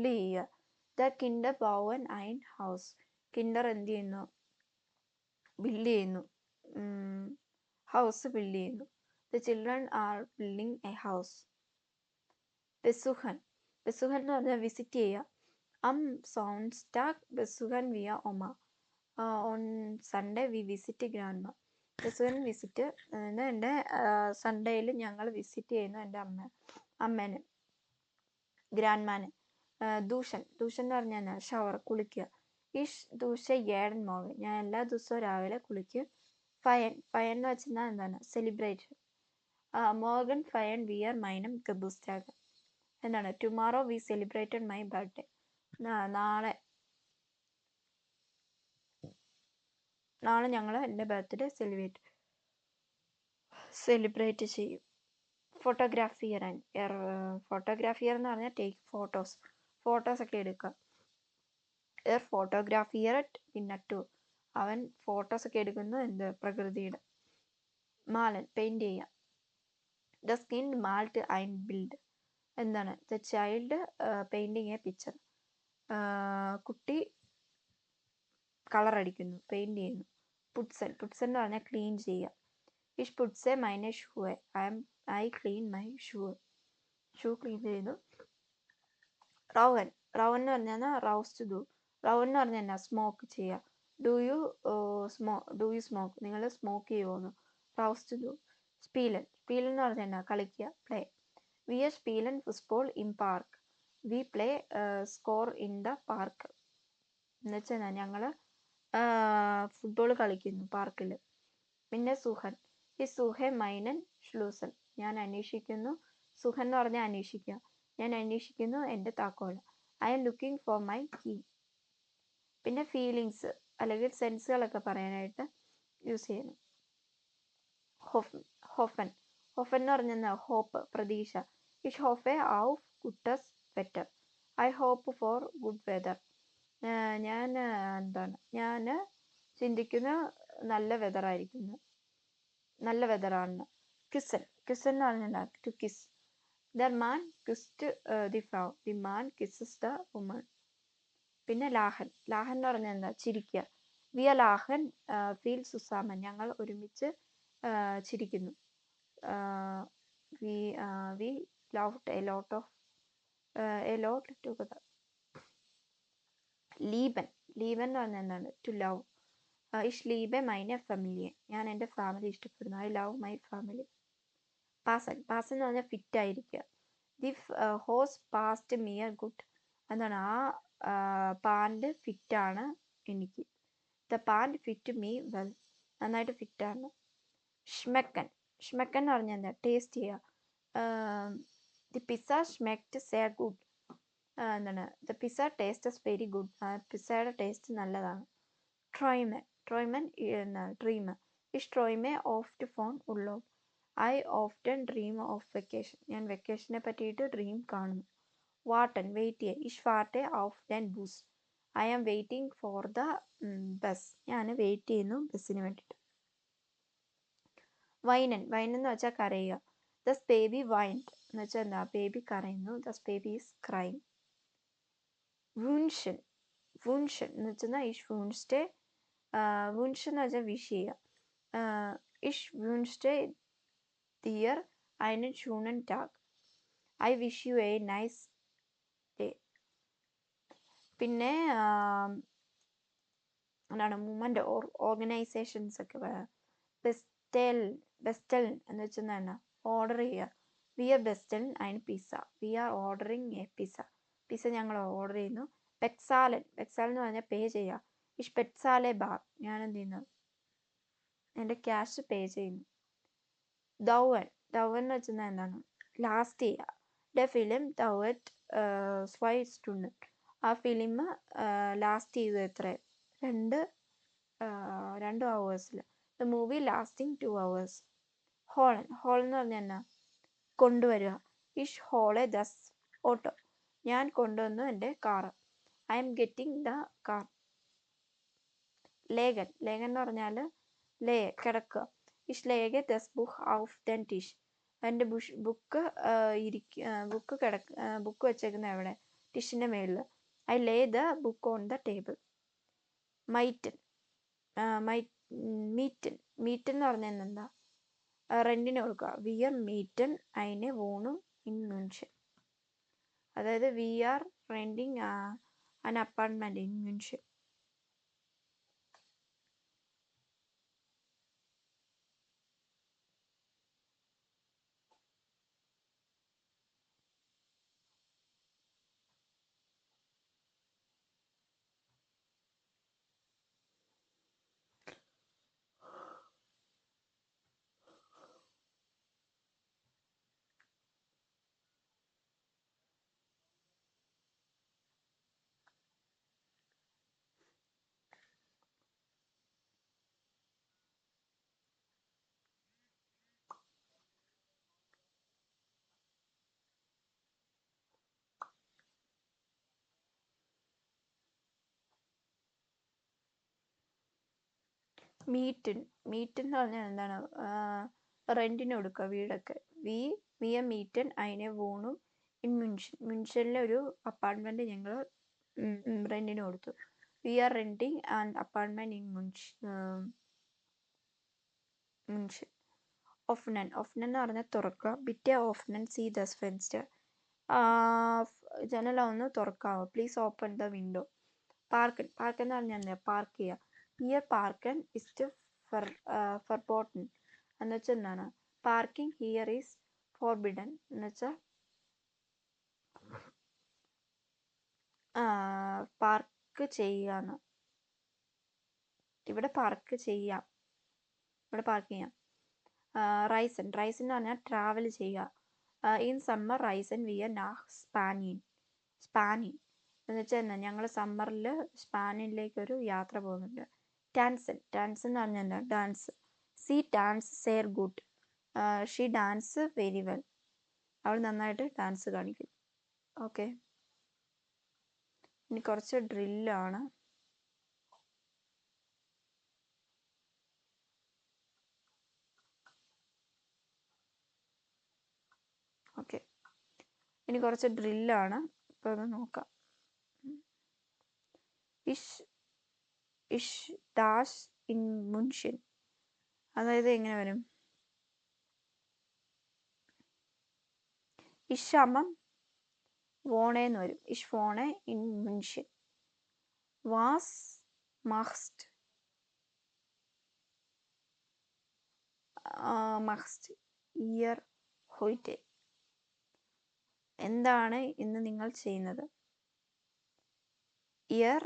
ചെയ്യുക. ദ കിൻഡർ ബൗവൻ ഐൻ ഹൗസ്. കിൻഡർ എന്ത് ചെയ്യുന്നു? ബിൽഡ് ചെയ്യുന്നു. ഹൗസ് ബിൽഡ് ചെയ്യുന്നു. The children are building a house. ബെസുഹൻ എന്ന് പറഞ്ഞാൽ വിസിറ്റ് ചെയ്യുക. സോൺസ്റ്റാഗ് ബെസുഹൻ വിയ ഒമ. On Sunday we visit grandma. ബെസുഹൻ വിസിറ്റ് എൻ്റെ സൺഡേയിൽ ഞങ്ങൾ വിസിറ്റ് ചെയ്യുന്നു എൻ്റെ അമ്മേനെ, ഗ്രാൻഡ്മാനെ. ദൂഷൻ എന്ന് പറഞ്ഞാൽ ഷവർ, കുളിക്കുക. ഇഷ് ദൂഷ ഏഴൻ മോർഗൻ. ഞാൻ എല്ലാ ദിവസവും രാവിലെ കുളിക്കും. ഫയൻ എന്ന് വെച്ചാൽ എന്താണ്? സെലിബ്രേഷൻ. മോർഗൻ ഫയൻ വിയർ മൈനം ഗബുസ്റ്റാഗ്. എന്താണ്? Tomorrow we celebrated my birthday. നാളെ ഞങ്ങൾ എൻ്റെ ബർത്ത്ഡേ സെലിബ്രേറ്റ് ചെയ്യും. ഫോട്ടോഗ്രാഫിയർ എന്ന് പറഞ്ഞാൽ ടേക്ക് ഫോട്ടോസ് ഒക്കെ എടുക്കുക. ഫോട്ടോഗ്രാഫിയർ പിന്നറ്റു. അവൻ ഫോട്ടോസ് ഒക്കെ എടുക്കുന്നു എന്ത്? പ്രകൃതിയുടെ. മാലൻ പെയിന്റ് ചെയ്യുക. ദ സ്കിൻ മാൾട്ട് ഐൻ ബിൽഡ്. എന്താണ്? The child painting a picture. കുട്ടി കളർ അടിക്കുന്നു, പെയിന്റ് ചെയ്യുന്നു. പുട്സൻ എന്ന് പറഞ്ഞാൽ ക്ലീൻ ചെയ്യുക. ഇഷ് പുട്സെ മൈനെ ഷൂയെ. I clean my shoe clean ചെയ്യുന്നു. റൗവൻ എന്ന് പറഞ്ഞാൽ റൗസ്റ്റ് ഡു. റൗവൻ എന്ന് പറഞ്ഞാൽ എന്നാ? സ്മോക്ക് ചെയ്യുക. Do you smoke. നിങ്ങൾ സ്മോക്ക് ചെയ്യുമോ? റൗസ്റ്റ് ഡു. സ്പീലൻ എന്ന് പറഞ്ഞാൽ എന്നാ? കളിക്കുക, പ്ലേ. വി ആർ സ്പീലൻ ഫുട്ബോൾ ഇൻ പാർക്ക്. We play soccer in the park. എന്ന് വെച്ചാൽ ഞങ്ങൾ ഫുട്ബോൾ കളിക്കുന്നു പാർക്കിൽ. പിന്നെ സുഹൻ ഈ സുഹെ മൈനൻ ഷ്ലൂസൻ. ഞാൻ അന്വേഷിക്കുന്നു. സുഹൻ എന്ന് പറഞ്ഞാൽ അന്വേഷിക്കുക. ഞാൻ അന്വേഷിക്കുന്നു എൻ്റെ താക്കോൽ. I am looking for my key. പിന്നെ ഫീലിങ്സ് അല്ലെങ്കിൽ സെൻസുകളൊക്കെ പറയാനായിട്ട് യൂസ് ചെയ്യുന്നു. ഹോഫൻ എന്ന് പറഞ്ഞാൽ ഹോപ്പ്, പ്രതീക്ഷ. ഇഷ് ഹോഫെ ഔഫ് ഗുഡസ് വെറ്റർ. I hope for good weather. ഞാൻ ചിന്തിക്കുന്ന നല്ല വെതറാണ്. കിസൻ എന്ന് പറഞ്ഞാൽ ടു കിസ്. ദ മാൻ കിസ്ഡ് ദി ഫ്രൗ. The man kisses the woman. പിന്നെ ലാഹൻ എന്ന് പറഞ്ഞാൽ എന്താ? ചിരിക്കുക. വി ആർ ലാഹൻ ഫീൽ സുസാമൻ. ഞങ്ങൾ ഒരുമിച്ച് ചിരിക്കുന്നു. We loved a lot together. ലീബൻ എന്ന് പറഞ്ഞാൽ എന്താണ്? To love. ഇഷ് ലീബെ മൈനെ ഫാമിലിയെ. ഞാൻ എൻ്റെ ഫാമിലി ഇഷ്ടപ്പെടുന്നു. I love my family. പാസൻ എന്ന് പറഞ്ഞാൽ ഫിറ്റ് ആയിരിക്കുക. ദി ഹോസ് പാസ്റ്റ് മിയർ ഗുഡ്. എന്താണ്? ആ പാൻറ് ഫിറ്റാണ് എനിക്ക്. The pant fit me well. നന്നായിട്ട് ഫിറ്റാണ്. ഷ്മെക്കൻ എന്ന് പറഞ്ഞാൽ എന്താ? ടേസ്റ്റ് ചെയ്യുക. ദി പിസ്സ ഷ്മെക്ട് സേ ഗുഡ്. എന്താണ്? The pizza tastes very good. പിസ്സയുടെ ടേസ്റ്റ് നല്ലതാണ്. ട്രോയ്മൻ ഡ്രീം. ഇഷ് ട്രോയ്മെ ഓഫ് ടു ഫോൺ ഉള്ളോ. I often dream of vacation. ഞാൻ വെക്കേഷനെ പറ്റിയിട്ട് ഡ്രീം കാണുന്നു. വാട്ടൻ വെയിറ്റ് ചെയ്യുക. ഇഷ് വാട്ടെ ഓഫ് ദൻ ബൂസ്. I am waiting for the bus. ഞാൻ വെയിറ്റ് ചെയ്യുന്നു ബസ്സിന് വേണ്ടിയിട്ട്. വൈനൻ എന്ന് വെച്ചാൽ കരയുക. ദസ് ബേബി വൈൻഡ് എന്ന് വെച്ചാൽ എന്താ, ബേബി കരയുന്നു. This baby is crying. വൂൻഷൻ, വൂൻഷൻ എന്ന് വെച്ചാൽ ഇഷ് വൂൺസ്റ്റേ, വൂൻഷൻ എന്ന് വെച്ചാൽ വിഷ് ചെയ്യുക. ഇഷ് വൂൺസ്റ്റേ their einen schönen Tag. I wish you a nice day. പിന്നെ എന്താണ് മൂവ്മെൻറ്റ് ഓർഗനൈസേഷൻസ് ഒക്കെ ബെസ്റ്റൽ, ബെസ്റ്റൽ എന്ന് വെച്ചാൽ എന്നാ, ഓർഡർ ചെയ്യുക. വി ആർ ബെസ്റ്റൽ അതിന് pizza. We are ordering a pizza. Pizza ഞങ്ങൾ ഓർഡർ ചെയ്യുന്നു. പെക്സാലൻ, പെക്സാലൻ എന്ന് പറഞ്ഞാൽ പേ ചെയ്യുക. ഇഷ് പെറ്റ്സാലെ ബാർ, ഞാൻ എന്ത് ചെയ്യുന്നു, എൻ്റെ ക്യാഷ് പേ ചെയ്യുന്നു. ദൗവൻ, ദൗവൻ എന്ന് വെച്ചാൽ എന്താണ്, ലാസ്റ്റ് ചെയ്യുക. ദ ഫിലിം ദൗവറ്റ് സ്വൈസ്റ്റുണ്ട്, ആ ഫിലിം ലാസ്റ്റ് ചെയ്തു എത്ര, 2 hours. The movie lasting 2 hours. ഹോളൻ, ഹോൾ എന്ന് പറഞ്ഞാൽ എന്നാ, കൊണ്ടുവരിക. ഇഷ് ഹോളെ ദസ് ഓട്ടോ, ഞാൻ കൊണ്ടുവന്നു എൻ്റെ കാറ്. I am getting the car. ലേഖൻ, ലേഖൻ എന്ന് പറഞ്ഞാൽ കിടക്കുക. ഇഷ് ലേഖെ ദസ് ബുക്ക് ഔഫ് ദൻ ടിഷ്, എൻ്റെ ബുക്ക് ബുക്ക് വെച്ചേക്കുന്ന എവിടെ, ടിഷിൻ്റെ മേളിൽ. I lay the book on the table. മൈറ്റൻ, മീറ്റൻ, മീറ്റൻ എന്ന് പറഞ്ഞാൽ എന്താ, റെൻറ്റിന് കൊടുക്കുക. വി ആർ മീറ്റൻ അതിനെ വോണു ഇൻ മുൻഷൻ, അതായത് വി ആർ റെൻറ്റിങ് അൻ അപ്പാർട്ട്മെൻറ്റ് ഇൻ മുൻഷൻ. മീറ്റൻ, മീറ്റൻ എന്ന് പറഞ്ഞാൽ എന്താണ്, റെൻറ്റിന് കൊടുക്കുക വീടൊക്കെ. വി ആർ മീറ്റൻ അതിനെ വോണു ഇൻ മുൻഷൻ, മുൻഷനിലെ ഒരു അപ്പാർട്ട്മെൻറ്റ് ഞങ്ങൾ റെൻറ്റിന് കൊടുത്തു. We are renting an apartment in München. ഓഫ്നൻ, ഓഫ്നൻ എന്ന് പറഞ്ഞാൽ തുറക്കുക. ബിറ്റെ ഓഫ്നൻ സീ ദസ് ഫെൻസ്റ്റർ, ജനല ഒന്ന് തുറക്കാവോ. Please open the window. പാർക്കൻ, പാർക്കൻ എന്ന് പറഞ്ഞാൽ എന്താ, പാർക്ക് ചെയ്യുക. ഹിയർ പാർക്കൻ ഇസ് ഫർബോട്ടൻ എന്ന് വെച്ചാൽ എന്താണ്, പാർക്കിംഗ് ഹിയർ ഈസ് ഫോർബിഡൻ എന്ന് വെച്ചാൽ പാർക്ക് ചെയ്യാന്ന്, ഇവിടെ പാർക്ക് ചെയ്യാം, ഇവിടെ പാർക്ക് ചെയ്യാം. റൈസൻ, റൈസൻ എന്ന് പറഞ്ഞാൽ ട്രാവൽ ചെയ്യുക. ഇൻ സമ്മർ റൈസൻ വിയർ നാഹ് സ്പാനിൻ, സ്പാനിൻ എന്ന് വെച്ചാൽ എന്നാ, ഞങ്ങൾ സമ്മറിൽ സ്പാനിനിലേക്കൊരു യാത്ര പോകുന്നുണ്ട്. ടാൻസൻ, ടാൻസൻ എന്ന് പറഞ്ഞാൽ എന്താ, ഡാൻസ്. സി ഡാൻസ് സേർ ഗുഡ്, ഷീ ഡാൻസ് വെരി വെൽ, അവൾ നന്നായിട്ട് ഡാൻസ് കാണിക്കും. ഓക്കെ, ഇനി കുറച്ച് ഡ്രില്ലാണ്. ഓക്കെ, ഇനി കുറച്ച് ഡ്രില്ലാണ്, ഇപ്പോൾ ഒന്ന് നോക്കാം. ഇഷ് ദാഷ് ഇൻ മുൻഷൻ, അതായത് എങ്ങനെ വരും, ഇഷമം വോണേന്ന് വരും. ഇഷ് വോണെ ഇൻ മുൻഷൻ. വാസ് മഹ്സ്റ്റ്, മഹ്സ്റ്റ് ഇയർ ഹോയിറ്റെ, എന്താണ് ഇന്ന് നിങ്ങൾ ചെയ്യുന്നത്. ഇയർ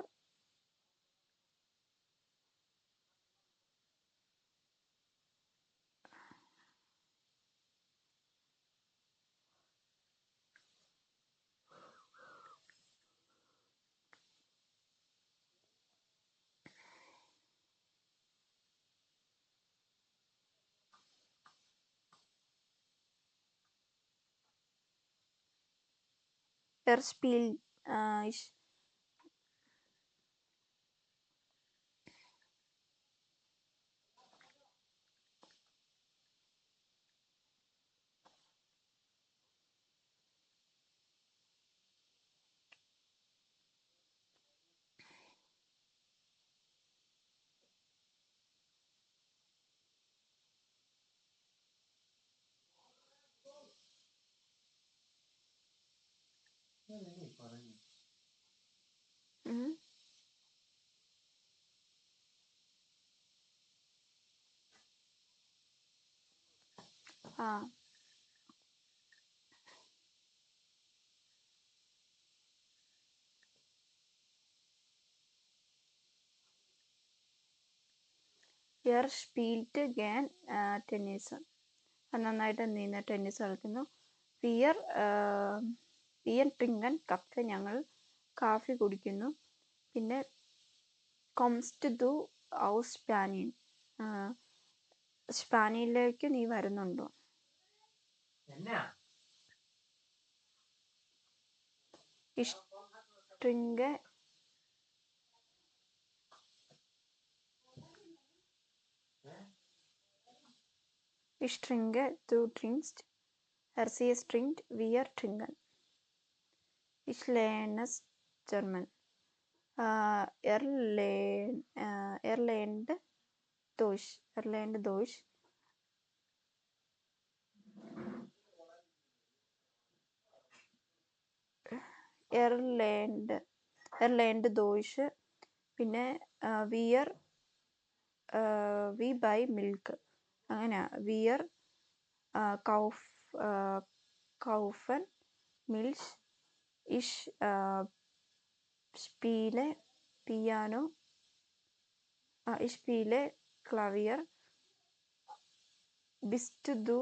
spiel ich സ്പീൽറ്റ് ഗാൻ ടെന്നീസ്. നന്നായിട്ട് എന്ത് ചെയ്യുന്നു, ടെന്നീസ് കളിക്കുന്നു. വിയർ ട്രിങ്കൻ കഫെ, ഞങ്ങൾ കാഫി കുടിക്കുന്നു. പിന്നെ കൊംസ്റ്റ് ദു ഔസ് സ്പാനിയൻ, സ്പാനിയയിലേക്ക് നീ വരുന്നുണ്ടോ? ഇഷ്ട്രിങ്കെ du trinkst, RCS trinkt, wir trinken. Ich lerne German. Erlernt Deutsch. Erlernt Deutsch. പിന്നെ we buy milk. അങ്ങനെയാ. Wir kaufen Milch. Ich spiele Piano. Ich spiele Klavier. Bist du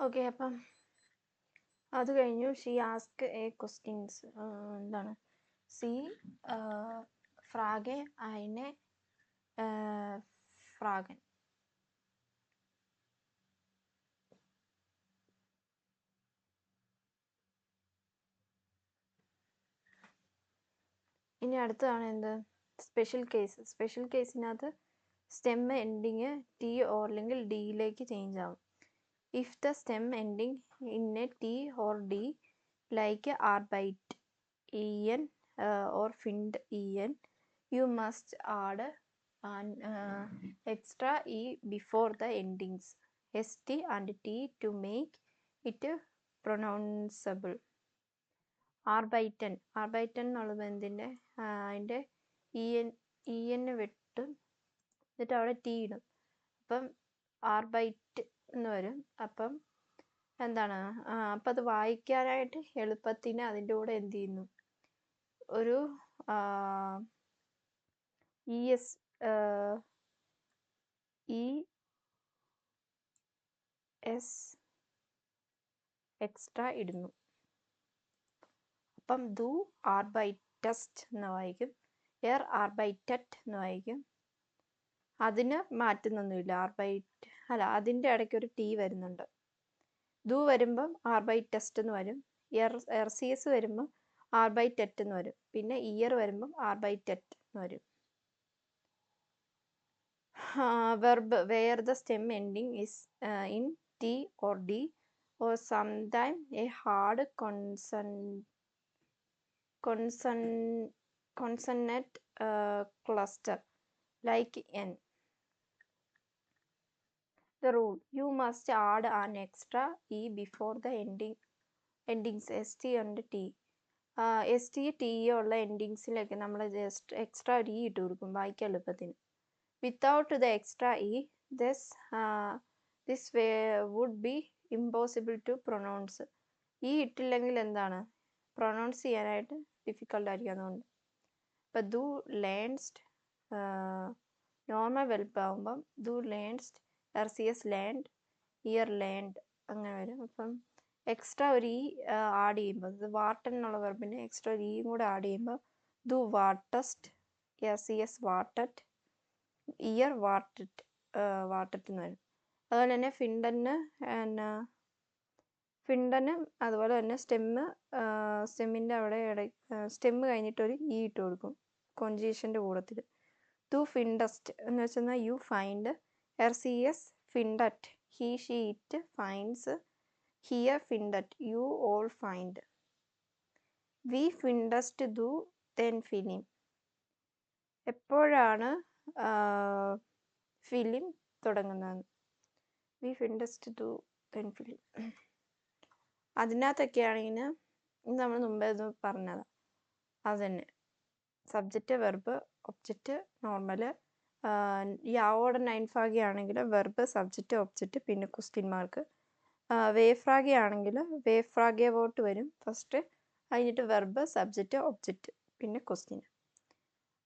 okay. അപ്പം അത് കഴിഞ്ഞു. She ask a questions. എന്താണ്? സി ഫ്രാഗെ അയിനെ ഫ്രാഗൻ. ഇനി അടുത്തതാണ് എന്ത്? Special case. സ്പെഷ്യൽ കേസിനകത്ത് സ്റ്റെം എൻഡിങ് ടി ഓർ അല്ലെങ്കിൽ ഡിയിലേക്ക് ചേഞ്ച് ആവും. If the stem ending in a T or D like ആർബൈറ്റ് en or find en, you must add an extra e before the endings st and t to make it pronounceable. ആർബൈറ്റൻ എന്നുള്ളത് എന്തിൻ്റെ? അതിൻ്റെ en വെട്ടും, എന്നിട്ട് അവിടെ T ഇടും. അപ്പം ആർബൈറ്റ് എന്ന് വരും. അപ്പം എന്താണ്? അപ്പം അത് വായിക്കാനായിട്ട് എളുപ്പത്തിന് അതിൻ്റെ കൂടെ എന്ത് ചെയ്യുന്നു? ഒരു എക്സ്ട്രാ ഇടുന്നു. അപ്പം ദു ആർബൈറ്റസ്റ്റ് എന്ന് വായിക്കും, ആർബൈറ്ററ്റ് എന്ന് വായിക്കും. അതിന് മാറ്റുന്നൊന്നുമില്ല. അതിൻ്റെ ഇടയ്ക്ക് ഒരു ടി വരുന്നുണ്ട്. ദു വരുമ്പം ആർബൈറ്റസ്റ്റ് എന്ന് വരും. RCS വരുമ്പം ആർബൈറ്ററ്റ് എന്ന് വരും. പിന്നെ ഇയർ വരുമ്പം ആർബൈറ്ററ്റ് എന്ന് വരും. Verb where the stem ending is in T or D or sometime a hard consonant cluster like n. The rule: you must add an extra e before the endings st and t. st t ഉള്ള എൻഡിങ്സിലേക്ക് നമ്മൾ just extra ഒരു E ഇട്ട് കൊടുക്കും വായിക്കാൻ എളുപ്പത്തിന്. Without the extra E this way would be impossible to pronounce. ഈ ഇട്ടില്ലെങ്കിൽ എന്താണ്? Pronounce ചെയ്യാനായിട്ട് ഡിഫിക്കൽട്ട് ആയിരിക്കും. അതുകൊണ്ട് ഇപ്പം ദു ലേൺസ്റ്റ് നോർമൽ വെർബ് ആകുമ്പം ദു ലേൺസ്റ്റ്, RCS ലേൺഡ്, ഇയർ ലേൺഡ് അങ്ങനെ വരും. അപ്പം എക്സ്ട്രാ ഒരു ഇ ആഡ് ചെയ്യുമ്പോൾ, ഇത് വാട്ടൻ എന്നുള്ള വെർബിന് എക്സ്ട്രാ ഒരു ഇയും കൂടെ ആഡ് ചെയ്യുമ്പോൾ ദു വാട്ടസ്റ്റ്, RCS വാട്ടറ്റ്, ഇയർ വാട്ടറ്റ്, വാട്ടറ്റ് എന്ന് വരും. അതുപോലെ തന്നെ ഫിണ്ടനും അതുപോലെ തന്നെ സ്റ്റെമ്മിൻ്റെ അവിടെ സ്റ്റെമ്മ് കഴിഞ്ഞിട്ടൊരു ഇ ഇട്ട് കൊടുക്കും കോൺജുഗേഷൻ്റെ കൂട്ടത്തിൽ. ദു ഫിൻഡസ്റ്റ് എന്ന് വെച്ചാൽ യു ഫൈൻഡ്, RCS ഫിൻഡറ്റ്, ഹി ഷീ ഇറ്റ് ഫൈൻഡ്സ്, ഹിയർ ഫിൻഡറ്റ്, യു ഓൾ ഫൈൻഡ്. വി ഫിൻഡസ്റ്റ് ദു ദെൻ ഫിലിം. എപ്പോഴാണ് ഫിലിം തുടങ്ങുന്നത്? വി ഫിൻഡസ്റ്റ് ദു ദെൻ ഫിലിം. അതിനകത്തൊക്കെ ആണെങ്കിൽ നമ്മൾ മുമ്പേ ഇത് പറഞ്ഞതാണ്. അത് തന്നെ സബ്ജക്റ്റ്, വെർബ്, ഒബ്ജക്റ്റ്, നോർമൽ. യാവോടെ നൈൻഫാഗി ആണെങ്കിൽ വെർബ്, സബ്ജക്റ്റ്, ഒബ്ജക്റ്റ്, പിന്നെ ക്വസ്റ്റ്യൻ മാർക്ക്. വേഫ്രാഗി ആണെങ്കിൽ വേഫ്രാഗെ വോട്ട് വരും ഫസ്റ്റ്, കഴിഞ്ഞിട്ട് വെർബ്, സബ്ജക്റ്റ്, ഒബ്ജക്റ്റ്, പിന്നെ ക്വസ്റ്റ്യൻ.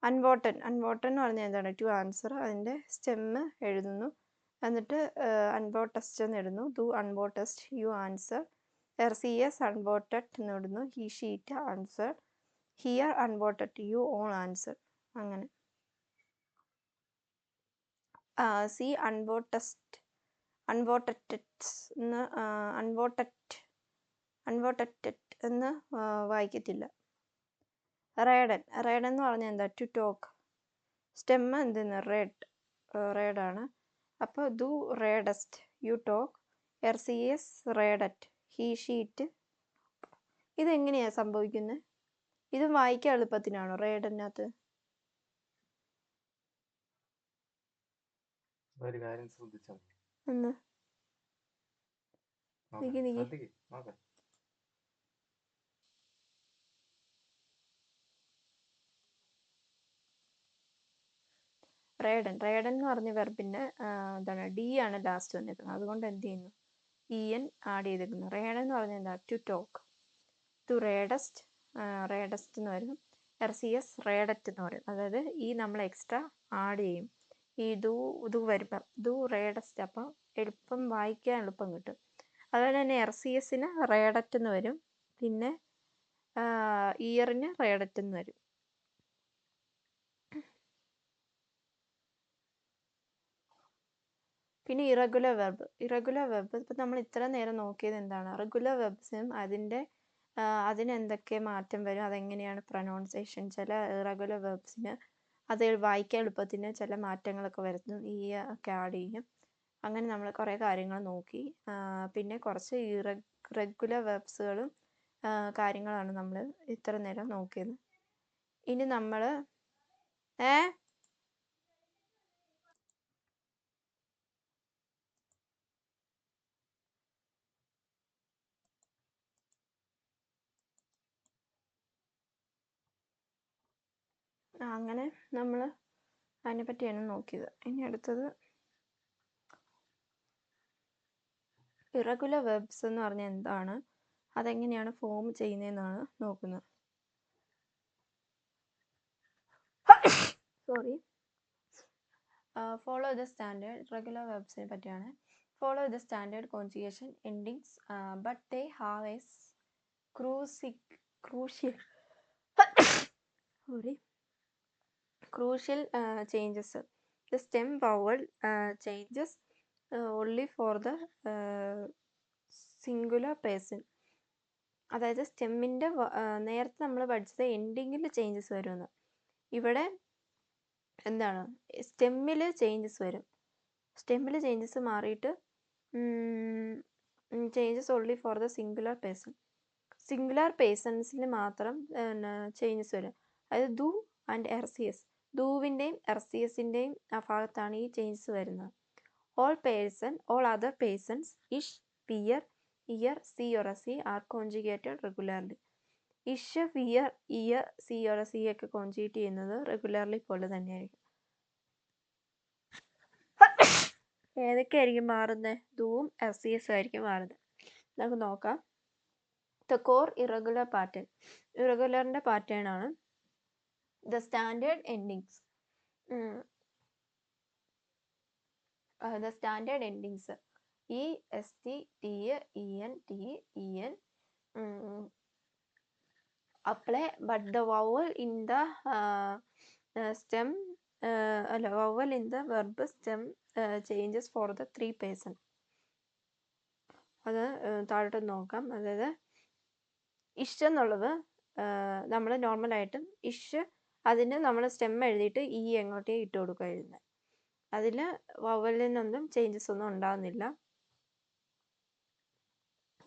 അൺവോട്ടൻ എന്ന് പറഞ്ഞാൽ എന്താണ്? To answer. അതിൻ്റെ സ്റ്റെമ്മ് എഴുതുന്നു, എന്നിട്ട് അൺവോട്ടസ്റ്റ് എന്ന് എഴുതുന്നു. ദു അൺവോട്ടസ്റ്റ്, യു ആൻസർ, RCS അൺവോട്ടഡ് എന്ന് എഴുതുന്നു, ഹി ഷീ ഇറ്റ് ആൻസർ, ഹിയർ അൺവോട്ടഡ്, യു ഓൺ ആൻസർ. അങ്ങനെ സി അൺവോട്ടഡ് എന്ന് വായിക്കത്തില്ല. റേഡൻ എന്ന് പറഞ്ഞാൽ എന്താ? To talk. സ്റ്റെമ്മ് എന്തെന്ന്? റേഡാണ്. അപ്പോൾ ദു റേഡസ്റ്റ്, യു ടോക്ക്, RCS റേഡറ്റ്, ഹി ഷീ ഇറ്റ്. ഇതെങ്ങനെയാണ് സംഭവിക്കുന്നത്? ഇത് വായിക്കാൻ എളുപ്പത്തിനാണോ റേഡനകത്ത്? ഒരു കാര്യം ശ്രദ്ധിച്ചാൽ ഒന്ന് റേഡൻ എന്ന് പറഞ്ഞ വെർബിൻ്റെ എന്താണ്? ഡി ആണ് ലാസ്റ്റ് വന്നിരിക്കുന്നത്. അതുകൊണ്ട് എന്ത് ചെയ്യുന്നു? EN ആഡ് ചെയ്തിരിക്കുന്നു. റേഡൻ എന്ന് പറഞ്ഞാൽ എന്താ? To talk. ടു റേഡസ്റ്റ് എന്ന് വരും. RCS റേഡറ്റ് എന്ന് പറയും. അതായത് ഈ നമ്മൾ എക്സ്ട്രാ ആഡ് ചെയ്യും. ഈ ദു വരുമ്പം ദു റേഡസ്റ്റ്. അപ്പം വായിക്കാൻ എളുപ്പം കിട്ടും. അതുപോലെ തന്നെ RCSന് റേഡറ്റ് എന്ന് വരും, പിന്നെ ഇയറിന് റേഡറ്റ് എന്ന് വരും. പിന്നെ ഇറഗുലർ വെർബ് ഇപ്പം നമ്മൾ ഇത്ര നേരം നോക്കിയത് എന്താണ്? റെഗുലർ വെർബ്സിനും അതിനെന്തൊക്കെ മാറ്റം വരും, അതെങ്ങനെയാണ് പ്രൊനൗൺസിയേഷൻ. ചില ഇറഗുലർ വെർബ്സിന് അത് വായിക്കാൻ എളുപ്പത്തിന് ചില മാറ്റങ്ങളൊക്കെ വരുത്തും, ഈ ഒക്കെ ആഡ് ചെയ്യും. അങ്ങനെ നമ്മൾ കുറേ കാര്യങ്ങൾ നോക്കി. പിന്നെ കുറച്ച് റെഗുലർ വെർബ്സുകളും കാര്യങ്ങളാണ് നമ്മൾ ഇത്ര നേരം നോക്കിയത്. ഇനി നമ്മൾ അങ്ങനെ നമ്മൾ അതിനെപ്പറ്റിയാണ് നോക്കിയത്. ഇനി അടുത്തത് ഇറഗുലർ വെർബ്സ് എന്ന് പറഞ്ഞാൽ എന്താണ്, അതെങ്ങനെയാണ് ഫോം ചെയ്യുന്നതെന്നാണ് നോക്കുന്നത്. ഫോളോ ദ സ്റ്റാൻഡേർഡ് റെഗുലർ വെർബ്സിനെ പറ്റിയാണ്. Follow the standard conjugation endings but they have A crucial changes. The stem vowel changes only for the singular person. അതായത് സ്റ്റെമ്മിൻ്റെ നേരത്തെ നമ്മൾ പഠിച്ചത് എൻഡിങ്ങിൽ ചേഞ്ചസ് വരുമെന്ന്. ഇവിടെ എന്താണ്? സ്റ്റെമ്മിൽ ചേഞ്ചസ് വരും. സ്റ്റെമ്മിൽ ചേഞ്ചസ് മാറിയിട്ട് changes only for the singular person. സിംഗുലർ പേഴ്സൺസിൽ മാത്രം ചേഞ്ചസ് വരും. അതായത് ദു ആൻഡ് RCS. ദുവിൻ്റെയും RCSൻ്റെയും ആ ഭാഗത്താണ് ഈ ചേഞ്ചസ് വരുന്നത്. ഓൾ അതർ പേഴ്സൺസ് ഇഷ്, ഫിയർ, ഇയർ, സി ഓർ സി ആർ കോൺജുഗേറ്റഡ് റെഗുലർലി. ഇഷ്, ഫിയർ, ഇയർ, സി ഓർ സി ഒക്കെ കോൺജുഗേറ്റ് ചെയ്യുന്നത് റെഗുലർലി പോലെ തന്നെയായിരിക്കും. ഏതൊക്കെയായിരിക്കും മാറുന്നത്? ദുവും RCS ആയിരിക്കും മാറുന്നത്. നമുക്ക് നോക്കാം. The core irregular pattern. ഇറഗുലറിൻ്റെ പാറ്റേൺ ആണ് the standard endings. the standard endings E, ST, TE, EN, TE, EN apply, but the vowel in the stem vowel in the verb stem changes for the 3 person. അത് താഴോട്ട് നോക്കാം. അതായത് ഇഷ് എന്നുള്ളത് നമ്മൾ നോർമലായിട്ടും ഇഷ് അതിന് നമ്മൾ സ്റ്റെം എഴുതിയിട്ട് ഈ എങ്ങോട്ടേ ഇട്ട് കൊടുക്കുക എഴുതുന്നത്. അതിൽ വവലിനൊന്നും ചേഞ്ചസ് ഒന്നും ഉണ്ടാകുന്നില്ല.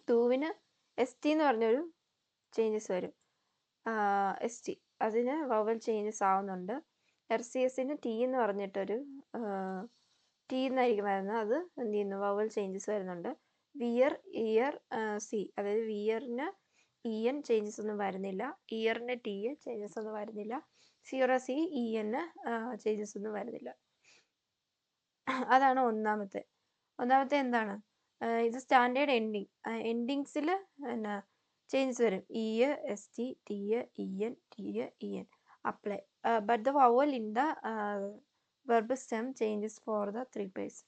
തൂവിന് എസ് ടി എന്ന് പറഞ്ഞൊരു ചേഞ്ചസ് വരും. എസ് ടി അതിന് വവൽ ചേഞ്ചസ് ആവുന്നുണ്ട്. RCSന് ടി എന്ന് പറഞ്ഞിട്ടൊരു ടി എന്നായിരിക്കും വരുന്നത്. അത് എന്ത് ചെയ്യുന്നു, വവൽ ചേഞ്ചസ് വരുന്നുണ്ട്. വിയർ, ഇയർ, സി അതായത് വിയറിന് EN ചേഞ്ചസ് ഒന്നും വരുന്നില്ല. ഇയറിന് ടി ചേഞ്ചസ് ഒന്നും വരുന്നില്ല. CRC EN ചേഞ്ചസ് ഒന്നും വരുന്നില്ല. അതാണ് ഒന്നാമത്തെ എന്താണ്, ഇത് സ്റ്റാൻഡേർഡ് എൻഡിങ്. എൻഡിങ്സിൽ എന്നാ ചേഞ്ചസ് വരും. ST, TE, EN, TE, EN apply, but the vowel in the verb stem changes for the 3 person.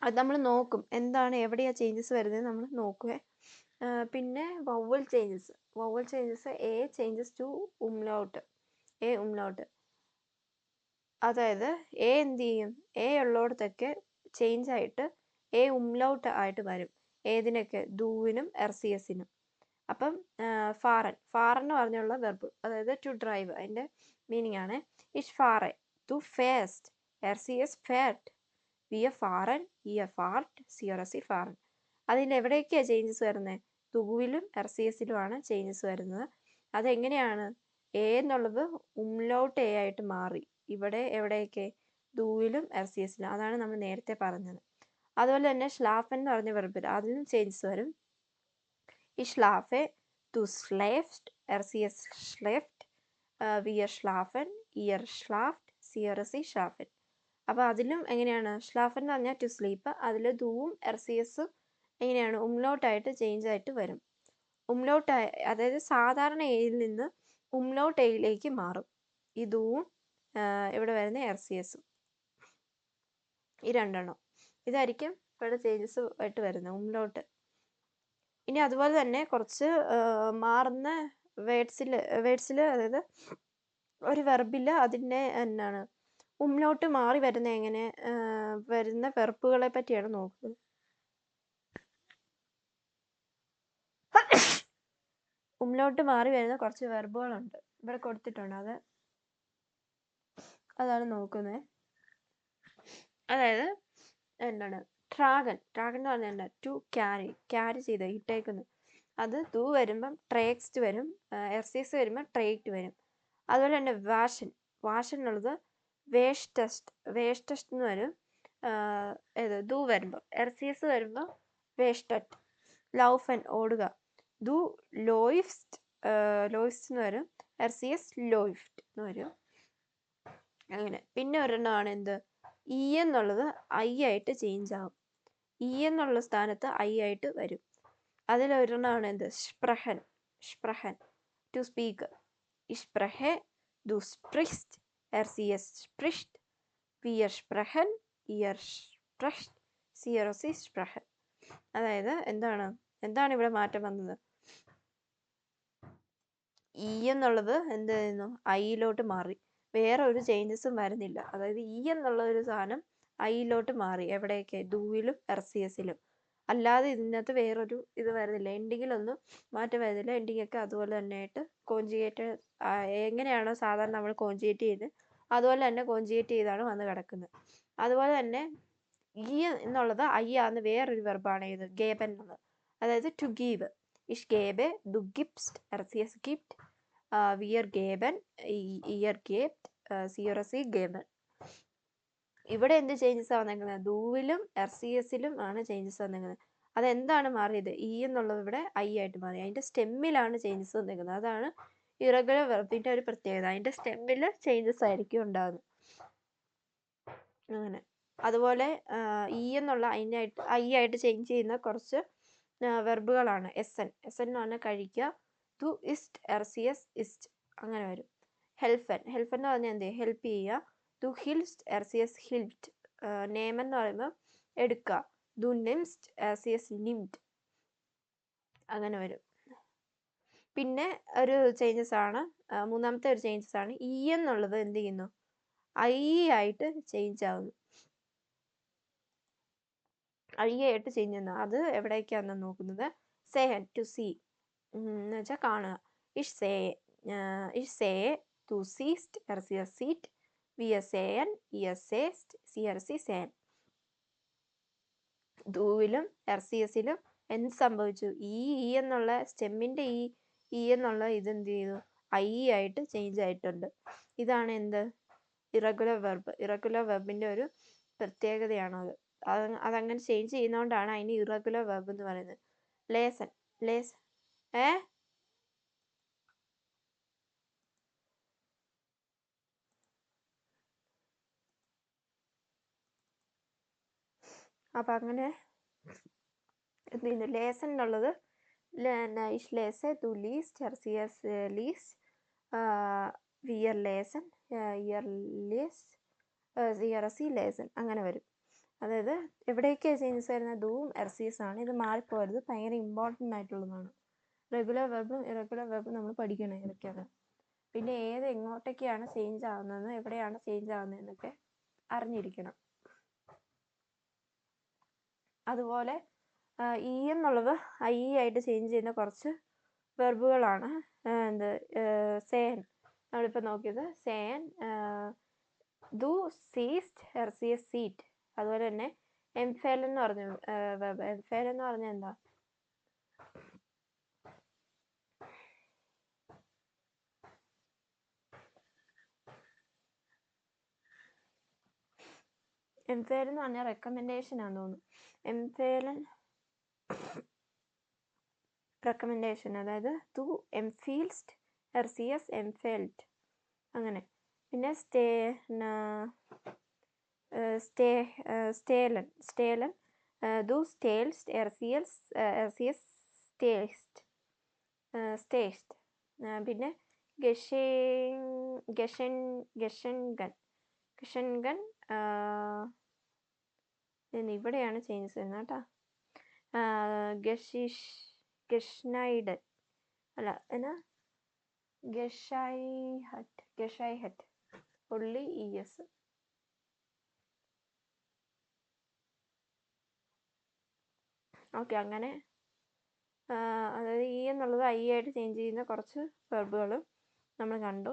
അത് നമ്മൾ നോക്കും എന്താണ് എവിടെയാ ചേഞ്ചസ് വരുന്നത് നമ്മൾ നോക്കുക. പിന്നെ vowel changes A changes to umlaut. അതായത് എ എന്ത് ചെയ്യും, എ ഉള്ളിടത്തൊക്കെ ചേഞ്ച് ആയിട്ട് എ ഉംലൗട്ട് ആയിട്ട് വരും. ഏതിനൊക്കെ, ദൂവിനും RCSനും. അപ്പം ഫാറൻ എന്ന് പറഞ്ഞുള്ള വെർബ്, അതായത് ടു ഡ്രൈവ്, അതിൻ്റെ മീനിങ് ആണ് ഇഷ് ഫാറെ, ടു ഫേസ്റ്റ്, RCS ഫേർട്ട്, വിയ ഫാറൻ, ഇയ ഫാർട്ട്, CRC ഫാറൻ. അതിൽ എവിടെയൊക്കെയാണ് ചേഞ്ചസ് വരുന്നത്, തൂവിലും RCSലുമാണ് ചേഞ്ചസ് വരുന്നത്. അതെങ്ങനെയാണ്, എ എന്നുള്ളത് ഉംലൗട്ട് എ ആയിട്ട് മാറി. ഇവിടെ എവിടെയൊക്കെ, ദൂവിലും RCSലും. അതാണ് നമ്മൾ നേരത്തെ പറഞ്ഞത്. അതുപോലെ തന്നെ ഷ്ലാഫൻ എന്ന് പറഞ്ഞ വെർബിൽ അതിലും ചേഞ്ചസ് വരും. ഈ ഷ്ലാഫെ, ടു സ്ലേഫ്റ്റ്, RCS സ്ലേഫ്റ്റ്, വിയർ ഷ്ലാഫൻ, ഇയർ ഷ്ലാഫ്റ്റ്, CRC ഷ്ലാഫൻ. അപ്പോൾ അതിലും എങ്ങനെയാണ്, ഷ്ലാഫൻ എന്ന് പറഞ്ഞാൽ ടു സ്ലീപ്പ്, അതിൽ ദൂവും RCSും എങ്ങനെയാണ് ഉംലൗട്ടായിട്ട് ചേഞ്ച് ആയിട്ട് വരും. ഉംലൗട്ട് അതായത് സാധാരണ എയിൽ നിന്ന് ഉംലൗട്ട് എയിലേക്ക് മാറും. ഈ ദൂവും ഇവിടെ വരുന്ന RCSും, ഈ രണ്ടെണ്ണം ഇതായിരിക്കും ഇവിടെ ചേഞ്ചസ് ആയിട്ട് വരുന്നത്, ഉംലൗട്ട്. ഇനി അതുപോലെ തന്നെ കുറച്ച് മാറുന്ന വേർഡ്സിൽ അതായത് ഒരു വെർബിൽ അതിൻ്റെ എന്താണ് ഉംലൗട്ട് മാറി വരുന്ന എങ്ങനെ വരുന്ന വെർബുകളെ പറ്റിയാണ് നോക്കുന്നത്. ഉംലൗട്ട് മാറി വരുന്ന കുറച്ച് വെർബുകളുണ്ട് ഇവിടെ കൊടുത്തിട്ടുണ്ട്. അതാണ് നോക്കുന്നത്. അതായത് എന്താണ്, ട്രാഗൻ എന്ന് പറഞ്ഞാൽ എന്താ, ടു ക്യാരി ചെയ്ത് ഇട്ടേക്കുന്നു. അത് ടു വരുമ്പം ട്രേക്സ്റ്റ് വരും, RCS വരുമ്പം ട്രേക്റ്റ് വരും. അതുപോലെ തന്നെ വാഷൻ എന്നുള്ളത് വേഷ്ടസ്റ്റ് എന്ന് വരും. ദു വരുമ്പോൾ RCS വരുമ്പോൾ വേഷ്ടറ്റ്. ലൗഫൻ ഓടുക, ദു ലോയിഫ്റ്റ് എന്ന് വരും. RCS ലോയിഫ്റ്റ് എന്ന് വരും. അങ്ങനെ. പിന്നെ ഒരെണ്ണമാണ് എന്ത്, ഇ എന്നുള്ളത് ഐ ആയിട്ട് ചേഞ്ച് ആവും. ഇ എന്നുള്ള സ്ഥാനത്ത് ഐ ആയിട്ട് വരും. അതിലൊരെണ്ണമാണ് എന്ത്, സ്പ്രഹൻ ടു സ്പീക്ക്. ഇഷ്പ്രഹെ, ദു സ്പ്രിസ്റ്റ്, RCS സ്പ്രിഷ്റ്റ്, വിയർ സ്പ്രഹൻ, ഇയർ സ്പ്രഷ്റ്റ്, CRC സ്പ്രഹൻ. അതായത് എന്താണ് ഇവിടെ മാറ്റം വന്നത്, ഇ എന്നുള്ളത് എന്ത് ചെയ്യുന്നു, ഐയിലോട്ട് മാറി. വേറെ ഒരു ചേഞ്ചസും വരുന്നില്ല. അതായത് ഇ എന്നുള്ള ഒരു സാധനം ഐയിലോട്ട് മാറി. എവിടെയൊക്കെ, ദൂവിലും RCSലും. അല്ലാതെ ഇതിനകത്ത് വേറൊരു ഇത് വരുന്നില്ല. എൻഡിങ്ങിലൊന്നും മാറ്റം വരുന്നില്ല. എൻഡിങ്ങൊക്കെ അതുപോലെ തന്നെയായിട്ട് കോൺജുഗേറ്റ് എങ്ങനെയാണോ സാധാരണ നമ്മൾ കോൺജുഗേറ്റ് ചെയ്യുന്നത് അതുപോലെ തന്നെ കോൺജുഗേറ്റ് ചെയ്താണ് വന്ന് കിടക്കുന്നത്. അതുപോലെ തന്നെ ഈ എന്നുള്ളത് ഐ ആണെന്ന് വേറൊരു വെർബാണ് ഇത്, ഗേബൻ എന്നുള്ളത്. അതായത് ടു ഗീവ്. ഇഷ് ഗേബെ, ദു ഗിപ്സ്റ്റ്, RCS ഗിഫ്റ്റ്, വിയർ ഗേബൻ, ഇയർ ഗേപ്റ്റ്, CRC ഗേബൻ. ഇവിടെ എന്ത് ചേഞ്ചസ് വന്നേക്കുന്നത്, ദൂവിലും RCSലും ആണ് ചേഞ്ചസ് വന്നേക്കുന്നത്. അതെന്താണ് മാറിയത്, ഇ എന്നുള്ളത് ഇവിടെ ഐ ആയിട്ട് മാറി. അതിൻ്റെ സ്റ്റെമ്മിലാണ് ചേഞ്ചസ് വന്നേക്കുന്നത്. അതാണ് ഇറഗുലർ വെർബിൻ്റെ ഒരു പ്രത്യേകത. അതിൻ്റെ സ്റ്റെമ്മിൽ ചേഞ്ചസ് ആയിരിക്കും ഉണ്ടാകുന്നത്. അങ്ങനെ. അതുപോലെ ഇ എന്നുള്ള ഐ ആയിട്ട് ചേഞ്ച് ചെയ്യുന്ന കുറച്ച് വെർബുകളാണ്. എസ് എൻ എന്ന് പറഞ്ഞാൽ കഴിക്കുക, ടു ഇസ്റ്റ്, RCS ഇസ്റ്റ്, അങ്ങനെ വരും. ഹെൽഫൻ എന്ന് പറഞ്ഞാൽ എന്ത് ഹെൽപ്പ് ചെയ്യുക. ദു ഹിൽസ്റ്റ് RCS ഹിൽറ്റ്. നേമൻ എന്ന് പറയുമ്പോൾ എടുക്കുക. ദു നിംസ്റ്റ് RCS നിംഡ്. അങ്ങനെ വരും. പിന്നെ ഒരു ചേഞ്ചസ് ആണ്, മൂന്നാമത്തെ ഒരു ചേഞ്ചസ് ആണ്, ഇ എന്നുള്ളത് എന്ത് ചെയ്യുന്നു, ഐ ആയിട്ട് ചേഞ്ച് ആവുന്നു. ഐ ആയിട്ട് ചേഞ്ച് ചെയ്യുന്നു. അത് എവിടേക്കാണ് നോക്കുന്നത്? സേഹൻ ടു സീ എന്ന് വെച്ചാൽ കാണുക. ഇഷ് സേ ടു സീസ്റ്റ് RCS സീറ്റ്. VSAN ESAസ്റ്റ് CRC സേൻ. ദൂവിലും RCSലും എന്ത് സംഭവിച്ചു? ഈ എന്നുള്ള സ്റ്റെമ്മിൻ്റെ ഈ എന്നുള്ള ഇതെന്ത് ചെയ്തു? ഐ ആയിട്ട് ചേഞ്ച് ആയിട്ടുണ്ട്. ഇതാണ് എന്ത്? Irregular verb. ഇറഗുലർ വെർബിൻ്റെ ഒരു പ്രത്യേകതയാണത്. അതങ്ങനെ ചേഞ്ച് ചെയ്യുന്നതുകൊണ്ടാണ് അതിന് ഇറഗുലർ വെർബ് എന്ന് പറയുന്നത്. ലേസൺ അപ്പം അങ്ങനെ എന്ത് ചെയ്യുന്നു? ലേസൺ എന്നുള്ളത് ഇഷ് ലേസെ ദു ലീസ്റ്റ് RCS ലീസ്റ്റ് വിയർ ലേസൺ ഇയർ ലീസ്റ്റ് CRC ലേസൺ അങ്ങനെ വരും. അതായത് എവിടേക്കാണ് ചേഞ്ചസ് വരുന്നത്? ദൂവും RCS ആണ്. ഇത് മാറിപ്പോരുത്, ഭയങ്കര ഇമ്പോർട്ടൻ്റ് ആയിട്ടുള്ളതാണ്. റെഗുലർ വെർബും ഇറഗുലർ വെർബും നമ്മൾ പഠിക്കണം ഇതൊക്കെയാണ്. പിന്നെ എങ്ങോട്ടൊക്കെയാണ് ചേഞ്ച് ആവുന്നതെന്ന്, എവിടെയാണ് ചേഞ്ച് ആവുന്നതെന്നൊക്കെ അറിഞ്ഞിരിക്കണം. അതുപോലെ ഇ എന്നുള്ളത് ഐ ആയിട്ട് ചേഞ്ച് ചെയ്യുന്ന കുറച്ച് വെർബുകളാണ്. സേൻ നമ്മളിപ്പോൾ നോക്കിയത്. സേൻ ദു സീസ്റ്റ് RCS സീറ്റ്. അതുപോലെ തന്നെ എംഫേൽ എന്ന് പറഞ്ഞ വെർബ്. എംഫേൽ എന്ന് പറഞ്ഞാൽ എന്താ? എംഫേൽ എന്ന് പറഞ്ഞാൽ റെക്കമെൻഡേഷൻ ആണെന്ന് തോന്നുന്നു. റെക്കമെൻഡേഷൻ, അതായത് ടു എംഫീൽസ്റ്റ് RCS എംഫേൽഡ് അങ്ങനെ. പിന്നെ സ്റ്റേലൻ ദു സ്റ്റേൽസ്റ്റ് RCS സ്റ്റേസ്റ്റ്. പിന്നെ ഗഷൻഗൻ ഇവിടെയാണ് ചേഞ്ചസ് വരുന്നത് കേട്ടോ. ഗഷ്നൈഡൻ അല്ല എന്നാ ഗഷൈഹറ്റ് ഒള്ളി ES. ഓക്കെ, അങ്ങനെ അതായത് ഇ എന്നുള്ളത് ഐ ആയിട്ട് ചേഞ്ച് ചെയ്യുന്ന കുറച്ച് വെർബുകളും നമ്മൾ കണ്ടു.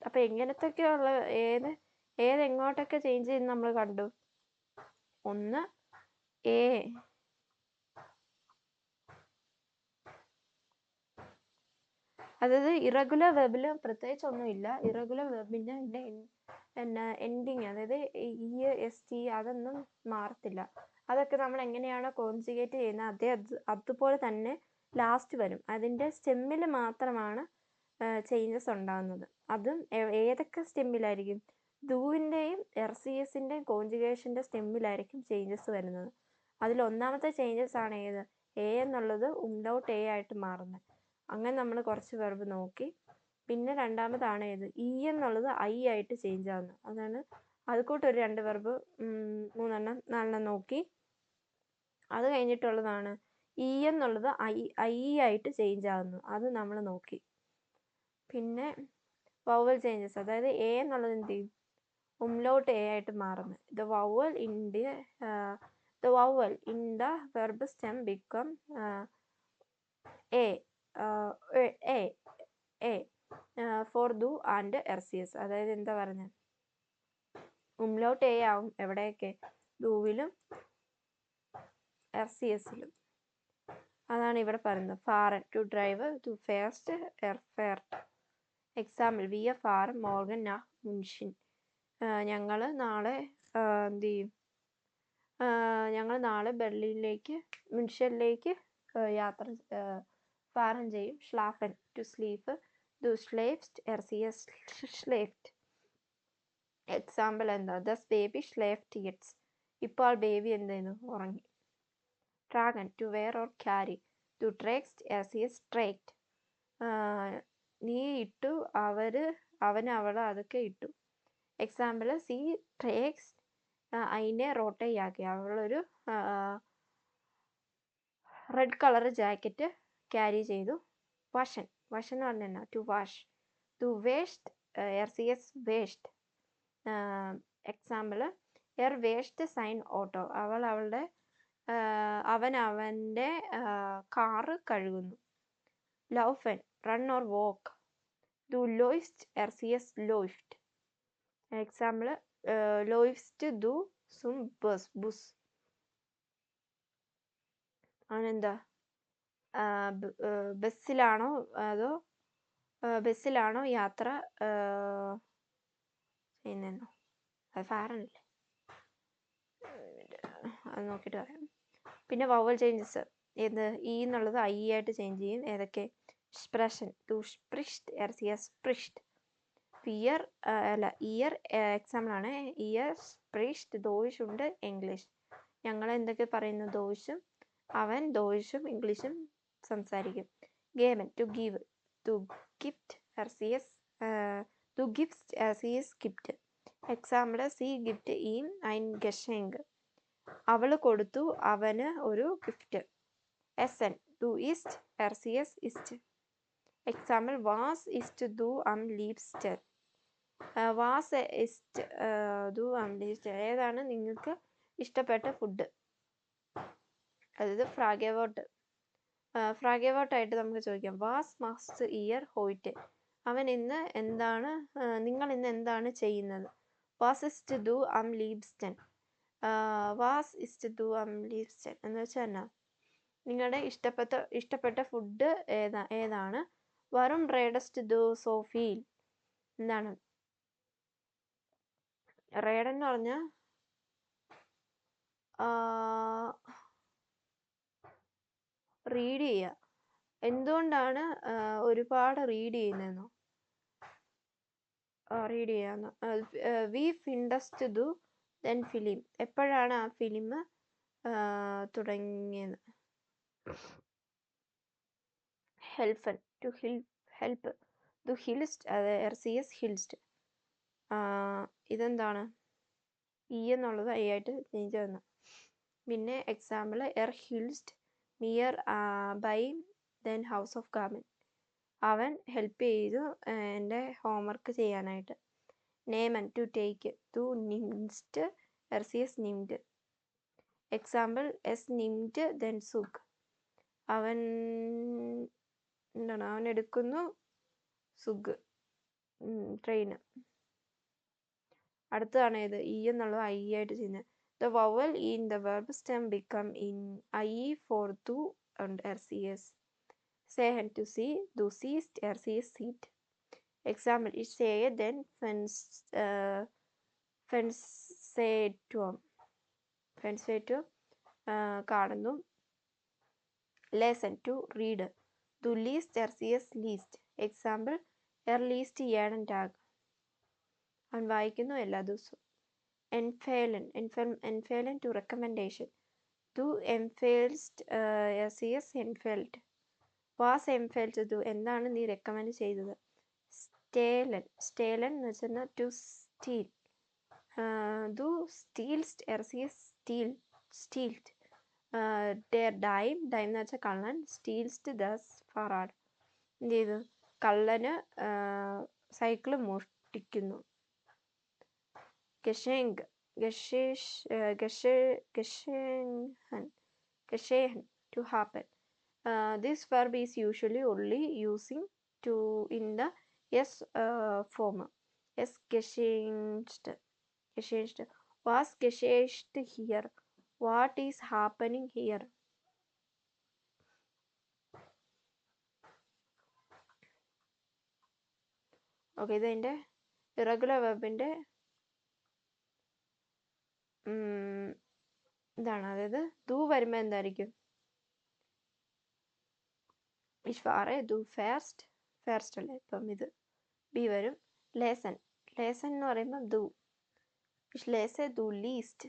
അപ്പം എങ്ങനത്തൊക്കെയുള്ള എങ്ങോട്ടൊക്കെ ചേഞ്ച് ചെയ്യുന്ന നമ്മൾ കണ്ടു. ഒന്ന് അതായത് ഇറഗുലർ വെർബിൽ പ്രത്യേകിച്ച് ഒന്നുമില്ല. ഇറഗുലർ വെർബിൻ്റെ എൻഡിങ്, അതായത് EST അതൊന്നും മാറത്തില്ല. അതൊക്കെ നമ്മൾ എങ്ങനെയാണോ കോൺജുഗേറ്റ് ചെയ്യുന്നത് അതുപോലെ തന്നെ ലാസ്റ്റ് വരും. അതിൻ്റെ സ്റ്റെമ്മിൽ മാത്രമാണ് ചേഞ്ചസ് ഉണ്ടാകുന്നത്. അതും ഏതൊക്കെ സ്റ്റെമ്മിലായിരിക്കും? ദൂവിൻ്റെയും RCSൻ്റെയും കോൺജുഗേഷൻ്റെ സ്റ്റെമ്മിലായിരിക്കും ചേഞ്ചസ് വരുന്നത്. അതിൽ ഒന്നാമത്തെ ചേഞ്ചസ് ആണ് ഏത്? എന്നുള്ളത് ഉംലൗട്ട് ആയിട്ട് മാറുന്നത്. അങ്ങനെ നമ്മൾ കുറച്ച് വെർബ് നോക്കി. പിന്നെ രണ്ടാമതാണ് ഏത്? എന്നുള്ളത് ഐ ആയിട്ട് ചേഞ്ച് ആവുന്നത്. അതാണ് അതുകൂട്ടൊരു 2 വെർബ് 3 4 നോക്കി. അത് കഴിഞ്ഞിട്ടുള്ളതാണ് എന്നുള്ളത് ഐ ആയിട്ട് ചേഞ്ച് ആവുന്നു. അത് നമ്മൾ നോക്കി. പിന്നെ വവൽ ചേഞ്ചസ്, അതായത് എന്നുള്ളത് എന്ത് ചെയ്യും? ഉംലൗട്ട് ആയിട്ട് മാറുന്നത്. The vowel in the verb stem become for ദു ആൻഡ് RCS. അതായത് എന്താ പറഞ്ഞത്? ഉംലൗട്ട് ആവും എവിടെയൊക്കെ? ദൂവിലും RCSലും. അതാണ് ഇവിടെ പറയുന്നത്. ഫാറൻ ടു ഡ്രൈവ്, ടു ഫേസ്റ്റ് എർഫേർട്ട്. എക്സാമ്പിൾ വി എ ഫാറൻ മോർഗൻ nach മുൻഷിൻ. ഞങ്ങൾ നാളെ എന്ത് ചെയ്യും? ഞങ്ങൾ നാളെ മുൻഷനിലേക്ക് യാത്ര ഫാറൻ ചെയ്യും. ഷ്ലാഫൻ ടു സ്ലീപ്പ്, ദു സ്ലേഫ്റ്റ് RCS സ്ലേഫ്റ്റ്. എക്സാമ്പിൾ എന്താ? ദസ് ബേബി സ്ലേഫ്റ്റ് യെറ്റ്സ്. ഇപ്പോൾ ബേബി എന്ത് ചെയ്യുന്നു? ഉറങ്ങി. ട്രാഗൻ to wear or carry. Du trägst, sie es trägt. നീ ഇട്ടു, അവൻ അവൾ അതൊക്കെ ഇട്ടു. എക്സാമ്പിൾ, സി ട്രേക്സ് അതിനെ റോട്ടയാക്കി. അവളൊരു റെഡ് കളർ ജാക്കറ്റ് ക്യാരി ചെയ്തു. വാഷൻ എന്ന് പറഞ്ഞാൽ എന്നാ? To wash. ടു വേസ്റ്റ്, RCS വേസ്റ്റ്. എക്സാമ്പിൾ, വേസ്റ്റ് സൈൻ ഓട്ടോ. അവൻ അവൻ്റെ കാറ് കഴുകുന്നു. ലൗഫൻ, run or walk. Du läufst, RCS läuft. Example, läufst du zum Bus. അവനെന്താ ബസ്സിലാണോ യാത്ര ചെയ്യുന്നതെന്നോ? അത് ഫാറനല്ലേ, അത് നോക്കിയിട്ട് പറയാം. പിന്നെ വവൽ ചേഞ്ചസ്, ഏത് ഇ എന്നുള്ളത് ഐ ആയിട്ട് ചേഞ്ച് ചെയ്യും. ഏതൊക്കെ? സ്പ്രഷൻ, ടു സ്പ്രിഷ്ട്, RCS സ്പ്രിഷ്ട്. ഇയർ എക്സാമ്പിൾ ആണ്. ഇയർ സ്പ്രിഷ്ട് ദോഷ് ഉണ്ട് ഇംഗ്ലീഷ്. ഞങ്ങൾ എന്തൊക്കെ പറയുന്നു? ദോഷും അവൻ ദോഷും ഇംഗ്ലീഷും സംസാരിക്കും. ഗേമൻ, ടു ഗീവ്. ടു ഗിഫ്റ്റ്, RCS ടു ഗിഫ്റ്റ്, RCS ഗിഫ്റ്റ്. എക്സാമ്പിൾ, സി ഗിഫ്റ്റ് ഈം ഐൻ ഗഷെങ്ക്. അവൾ കൊടുത്തു അവന് ഒരു ഗിഫ്റ്റ്. എസൻ, ടു ഈസ്റ്റ്, RCS ഇസ്റ്റ്. എക്സാമ്പിൾ, വാസ് ഇസ്റ്റ് ദു അം ലീബ്സ്റ്റൻ. വാസ് ഇസ്റ്റ് ദു അം ലീബ്സ്റ്റൻ. ഏതാണ് നിങ്ങൾക്ക് ഇഷ്ടപ്പെട്ട ഫുഡ്? അതായത് ഫ്രാഗേവോട്ടായിട്ട് നമുക്ക് ചോദിക്കാം. വാസ് മസ്റ്റ് ഇയർ ഹോയിറ്റ്. നിങ്ങൾ ഇന്ന് എന്താണ് ചെയ്യുന്നത്? വാസ് ഇസ്റ്റ് ദു അം ലീബ്സ്റ്റൻ. വാസ് ഇസ്റ്റ് ദു അം ലീബ്സ്റ്റൻ എന്ന് വെച്ചാൽ എന്നാ? നിങ്ങളുടെ ഇഷ്ടപ്പെട്ട ഫുഡ് ഏതാണ്? വറും റേഡസ്റ്റ് ദു സോഫീൽ. എന്താണ് റേഡൻ എന്ന് പറഞ്ഞാൽ? റീഡ് ചെയ്യുക. എന്തുകൊണ്ടാണ് ഒരുപാട് റീഡ് ചെയ്യുന്നതെന്നോ? റീഡ് ചെയ്യാന്ന്. വി ഫിൻഡസ്റ്റ് ദു ദെൻ ഫിലിം. എപ്പോഴാണ് ആ ഫിലിം തുടങ്ങിയത്? ഹെൽഫൻ, ടു ഹെൽപ്പ്. ദു ഹിൽസ്റ്റ്, അത് RCS ഹിൽസ്റ്റ്. ഇതെന്താണ്? ഇ എന്നുള്ളത് ഐ ആയിട്ട് ചേഞ്ച് ചെയ്യുന്നു. പിന്നെ എക്സാമ്പിൾ, ഹിൽസ്റ്റ് നിയർ ബൈ ദെൻ ഹൗസ് ഓഫ് ഗാർമൻ. അവൻ ഹെൽപ്പ് ചെയ്തു എൻ്റെ ഹോംവർക്ക് ചെയ്യാനായിട്ട്. നേമൻ, ടു ടേക്ക്. ടു നിംസ്റ്റ്, RCS നിംഡ്. എക്സാമ്പിൾ, നിംഡ് ദെൻ സുഖ്. അവൻ എടുക്കുന്നു സുഖ് ട്രെയിന്. അടുത്തതാണ് ഇത് ഇ എന്നുള്ളത് ഐ ആയിട്ട് ചെയ്യുന്നത്. The vowel in the verb stem become in I for ദു and RCS. Sehen, to see. Du siehst, RCS sieht. Example, ich sehe den Fernsehturm. കാണുന്നു. Lesen, to read. Du liest, RCS liest. Example, liest jeden Tag. അവൻ വായിക്കുന്നു എല്ലാ ദിവസവും. Empfehlen, to recommendation. Du empfiehlst, RCS empfiehlt. Was empfiehlt du? എന്താണ് നീ recommend ചെയ്തത്? സ്റ്റേലൻ എന്ന് വെച്ചാൽ to steal. Du stealst, RCS stealed. Der Dime എന്ന് വെച്ചാൽ കള്ളൻ. Stealst das Fahrrad. എന്ത് ചെയ്തു? കള്ളന് cycle മോഷ്ടിക്കുന്നു. Geschenk, geschehen, to happen. This verb is usually only using to in the yes form. Es geschenkt. Was geschieht here? What is happening here? Okay, ഇതെൻ്റെ irregular വെർബിൻ്റെ ഇതാണ്. അതായത് ദു വരുമ്പോൾ എന്തായിരിക്കും? Ich fahre, du fährst അല്ലേ? ഇപ്പം ഇത് B വരും. ലേസൻ എന്ന് പറയുമ്പോൾ ദു. Ich lese, du liest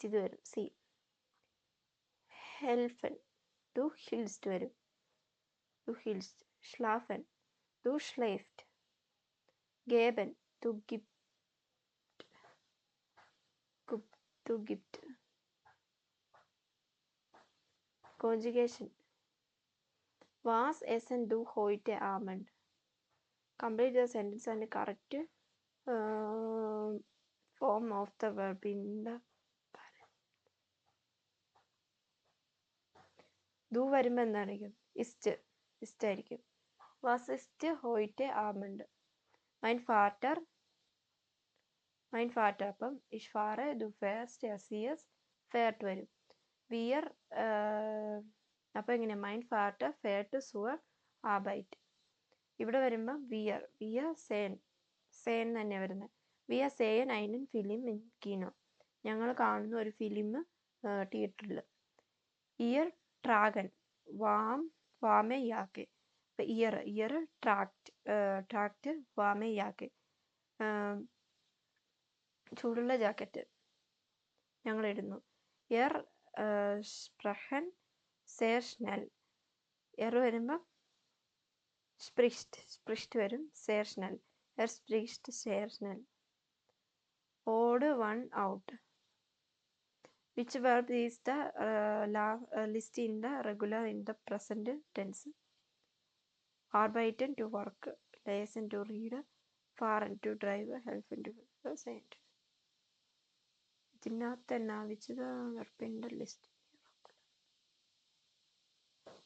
ഇത് വരും. സി. ഹെൽഫൻ Du hilfst വരും. Du hilfst. Schlafen. Du schläft. Geben. Du gibst. Du gibst. Conjugation. Was essen du heute Abend? Complete the sentence and correct form of the verb in the du വരുമ്പോൾ എന്തായിരിക്കും? ist ആയിരിക്കും. Was ist heute Abend? Mein Vater. അപ്പം ich fahre, du fährst, er siehst, fährt വരും. Wir അപ്പോൾ എങ്ങനെ? Mein Vater fährt zur Arbeit. ഇവിടെ വരുമ്പോൾ wir sehen തന്നെ വരുന്നത്. Wir sehen einen Film in Kino. ഞങ്ങൾ കാണുന്ന ഒരു ഫിലിം തിയേറ്ററിൽ. Ihr tragen. warme Jacke. അപ്പോൾ ihr tragt warme Jacke. ചൂടുള്ള ജാക്കറ്റ് ഞങ്ങൾ ഇടുന്നു. Er sprechen sehr schnell. വരുമ്പോൾ spricht വരും. sehr schnell. Er spricht sehr schnell. Odd one out. Which verb is the list in the regular in the present tense? Arbeiten to work, lesen to read, fahren to drive, helfen to send. ഇതിനകത്ത് എന്നാ which verb in the list?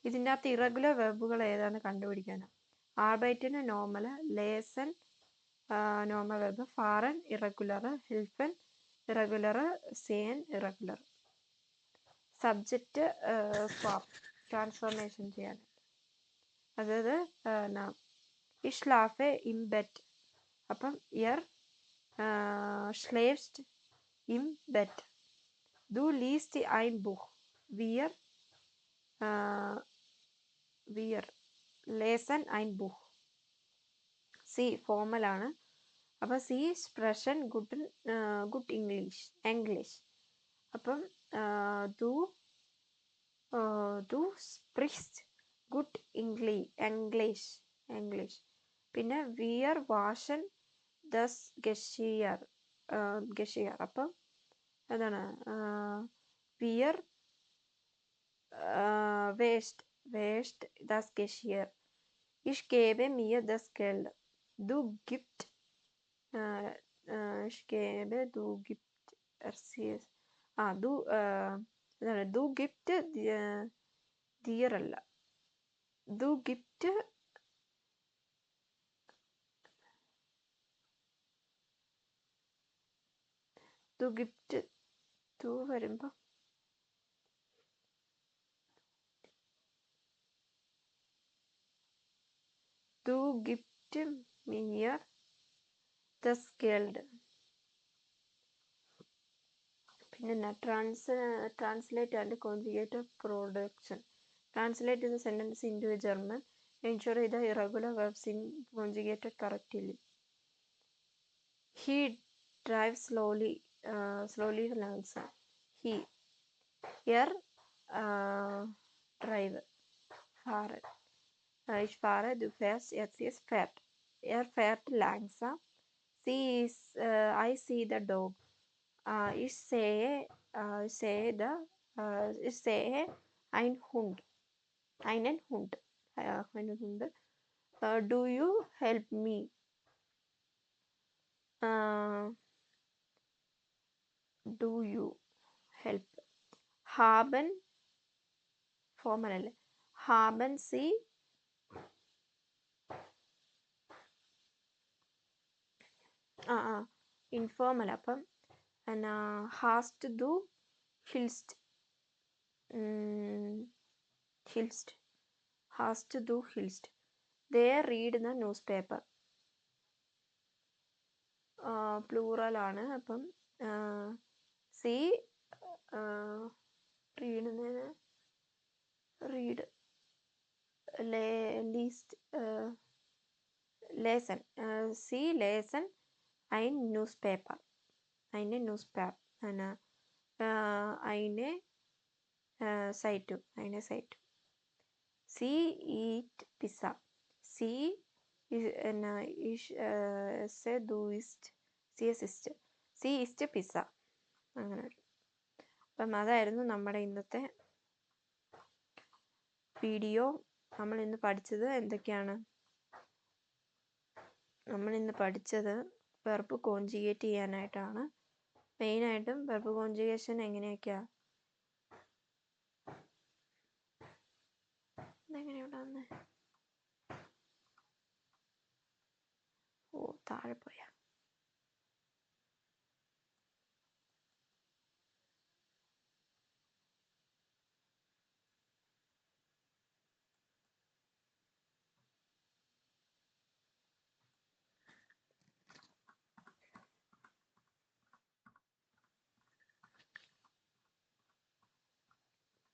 ഇതിൻ്റെ അകത്ത് irregular വെർബുകൾ ഏതാന്ന് കണ്ടുപിടിക്കാനാണ്. ആർബൈറ്റിന് normal, ലേസൻ normal verb, ഫാറൻ ഇറഗുലർ, ഹെൽഫൻ ഇറഗുലർ, സേൻ ഇറഗുലർ. സബ്ജക്റ്റ് സ്വാപ്പ് ട്രാൻസ്ഫോർമേഷൻ ചെയ്യാൻ. അതായത് ich schlafe im Bett. അപ്പം ihr schläfst im Bett. Du liest ein Buch. Wir lesen ein Buch. C formal ആണ്. അപ്പം സി സ്പ്രഷൻ ഗുഡ് ഇംഗ്ലീഷ്. അപ്പം du sprichst good English. പിന്നെ wir waschen das Geschirr. അപ്പം എന്താണ്? wir wäscht das Geschirr. Ich gebe mir das Geld. Du gibst. Ich gebe, du gibst. du gibst dir അല്ല. du gibst du വരുമ്പോ du gibst mir das Geld. പിന്നെ translate and conjugate production. Translate the sentence into a German. Ensure the irregular verbs in conjugated correctly. He drives slowly langsam. He. Er drive. Fahren. Ich fahre, du fährst, jetzt ist fährt. Er fährt langsam. I see the dog. Ich sehe einen Hund. Einen Hund. Do you help me? Do you help? Haben formal അല്ലേ. Haben Sie informal. അപ്പം hast du hilfst. Hast du hilfst. They read the newspaper. Plural ആണ്. അപ്പം C read least liaison. C liaison ein Newspaper. Eine Zeitung. Eine Zeitung. C eat pizza. C C east pizza. അങ്ങനെ. അപ്പം അതായിരുന്നു നമ്മുടെ ഇന്നത്തെ video. നമ്മൾ ഇന്ന് പഠിച്ചത് എന്തൊക്കെയാണ്? നമ്മൾ ഇന്ന് പഠിച്ചത് വെർബ് കോൺജുഗേറ്റ് ചെയ്യാനായിട്ടാണ്. മെയിനായിട്ടും വെർബ് കോൺജുഗേഷൻ എങ്ങനെയൊക്കെയാ? ഇതെങ്ങനെയുണ്ടാകുന്നത്? താഴെ പോയാ.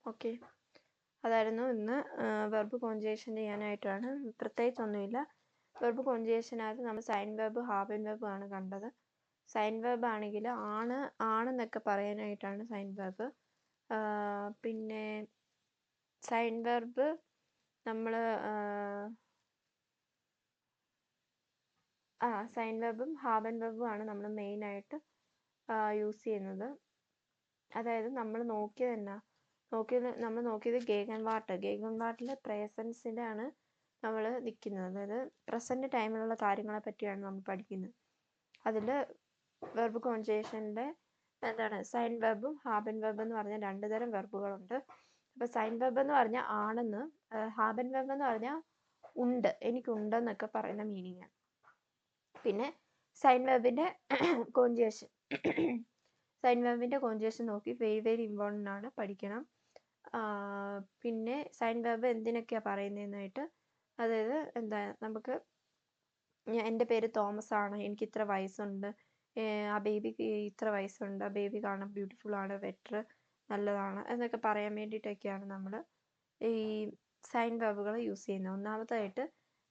ഓക്കെ, അതായിരുന്നു ഇന്ന് വെർബ് കോൺജുഗേഷൻ ചെയ്യാനായിട്ടാണ്. പ്രത്യേകിച്ചൊന്നുമില്ല. വെർബ് കോൺജുഗേഷനായിട്ട് നമ്മൾ സൈൻ വെർബ്, ഹാബൻ വെർബ് ആണ് കണ്ടത്. സൈൻ വെർബ് ആണെങ്കിൽ ആണെന്നൊക്കെ പറയാനായിട്ടാണ് സൈൻ വെർബ്. പിന്നെ സൈൻ വെർബ് നമ്മൾ സൈൻ വെർബും ഹാബൻ വെർബും ആണ് നമ്മൾ മെയിനായിട്ട് യൂസ് ചെയ്യുന്നത്. അതായത് നമ്മൾ നോക്കിയത് ഗേഗൻ വാർട്ടിൽ പ്രസൻസിലാണ് നമ്മൾ നിൽക്കുന്നത്. അതായത് പ്രസൻറ്റ് ടൈമിലുള്ള കാര്യങ്ങളെ പറ്റിയാണ് നമ്മൾ പഠിക്കുന്നത്. അതിൽ വെർബ് കോൺജുഗേഷൻ്റെ സൈൻ വെർബും ഹാബൻ വെർബ് എന്ന് പറഞ്ഞ 2 തരം വെർബുകളുണ്ട്. അപ്പോൾ സൈൻ വെർബ് എന്ന് പറഞ്ഞാൽ ആണെന്ന്, ഹാബൻ വെർബ് എന്ന് പറഞ്ഞാൽ ഉണ്ട്, എനിക്കുണ്ടെന്നൊക്കെ പറയുന്ന മീനിങ്. പിന്നെ സൈൻ വെർബിൻ്റെ കോൺജുഗേഷൻ നോക്കി വെരി വെരി ഇമ്പോർട്ടൻ്റ് ആണ്, പഠിക്കണം. പിന്നെ സൈൻ വെർബ് എന്തിനൊക്കെയാണ് പറയുന്നതെന്നായിട്ട്, അതായത് നമുക്ക് എൻ്റെ പേര് തോമസ് ആണ്, എനിക്ക് ഇത്ര വയസ്സുണ്ട്, ആ ബേബിക്ക് ഇത്ര വയസ്സുണ്ട്, ആ ബേബി കാണാൻ ബ്യൂട്ടിഫുൾ ആണ്, ബെറ്റർ, നല്ലതാണ് എന്നൊക്കെ പറയാൻ വേണ്ടിയിട്ടൊക്കെയാണ് നമ്മൾ ഈ സൈൻ വെർബുകൾ യൂസ് ചെയ്യുന്നത്. ഒന്നാമതായിട്ട്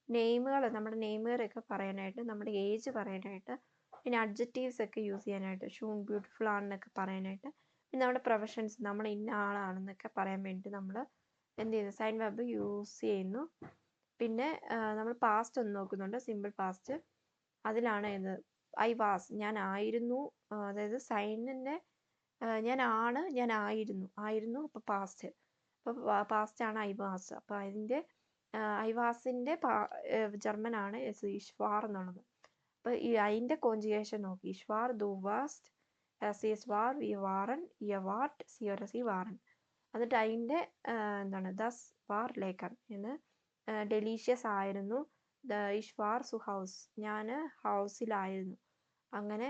നെയിമുകൾ, നമ്മുടെ നെയിമുകളൊക്കെ പറയാനായിട്ട്, നമ്മുടെ ഏജ് പറയാനായിട്ട്, പിന്നെ അഡ്ജക്റ്റീവ്സ് ഒക്കെ യൂസ് ചെയ്യാനായിട്ട്, ഷൂൺ ബ്യൂട്ടിഫുൾ ആണെന്നൊക്കെ പറയാനായിട്ട്, പിന്നെ നമ്മുടെ പ്രൊഫഷൻസ്, നമ്മൾ ഇന്ന ആളാണെന്നൊക്കെ പറയാൻ വേണ്ടി നമ്മൾ എന്ത് ചെയ്യുന്നു? സൈൻ വെർബ് യൂസ് ചെയ്യുന്നു. പിന്നെ നമ്മൾ പാസ്റ്റ് ഒന്ന് നോക്കുന്നുണ്ട്, സിമ്പിൾ പാസ്റ്റ്. അതിലാണ് ഐ വാസ്, ഞാൻ ആയിരുന്നു. അതായത് സൈനിൻ്റെ ഞാൻ ആയിരുന്നു അപ്പോൾ പാസ്റ്റ്. അപ്പോൾ പാസ്റ്റാണ് ഐ വാസ്. അപ്പോൾ അതിൻ്റെ ഐ വാസിൻ്റെ ജർമ്മൻ ആണ് ഇഷ് വാർ എന്നുള്ളത്. അപ്പോൾ ഈ അതിൻ്റെ കോൺജുഗേഷൻ നോക്കി, ഇഷ് വാർ, ദു വാസ്റ്റ്, സി എസ് വാർ, വി വാറൻ, യ വാർട്ട്, സി വാറൻ. എന്നിട്ട് അതിൻ്റെ ദസ് വാർ ലേക്കർ എന്ന്, ഡെലീഷ്യസ് ആയിരുന്നു, ഇഷ് വാർ സു ഹൗസ്, ഞാൻ ഹൗസിലായിരുന്നു. അങ്ങനെ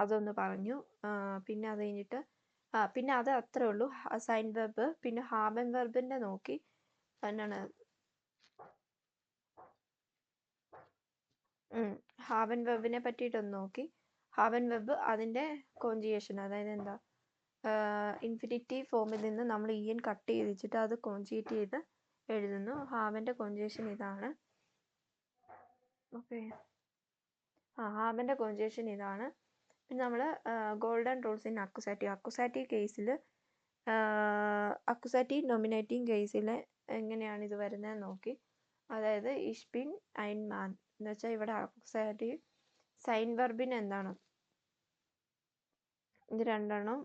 അതൊന്ന് പറഞ്ഞു. പിന്നെ അത് കഴിഞ്ഞിട്ട് പിന്നെ അത് അത്രേ ഉള്ളൂ സൈൻ വെർബ്. പിന്നെ ഹാബൻ വെർബിൻ്റെ നോക്കി, ഹാബൻ വെർബിനെ പറ്റിയിട്ടൊന്ന് നോക്കി. ഹാബൻ വെർബ് അതിൻ്റെ കോൺജുഗേഷൻ, അതായത് ഇൻഫിനിറ്റീവ് ഫോമിൽ നിന്ന് നമ്മൾ ഇ എൻ കട്ട് ചെയ്ത് വെച്ചിട്ട് അത് കോൺജുഗേറ്റ് ചെയ്ത് എഴുതുന്നു. ഹാബൻ്റെ കോൺജുഗേഷൻ ഇതാണ്. ഓക്കെ, ഹാബൻ്റെ കോൺജുഗേഷൻ ഇതാണ്. പിന്നെ നമ്മൾ ഗോൾഡൻ റൂൾസ് ഇൻ അക്കുസാറ്റീവ് കേസിൽ, അക്കുസാറ്റീവ് നോമിനേറ്റിംഗ് കേസിൽ എങ്ങനെയാണ് ഇത് വരുന്നതെന്ന് നോക്കി. അതായത് ഇഷ് ബിൻ ഐൻ മാൻ എന്ന് വെച്ചാൽ ഇവിടെ അക്കുസാറ്റീവ് സൈൻ വെർബിന് ഇത് രണ്ടെണ്ണം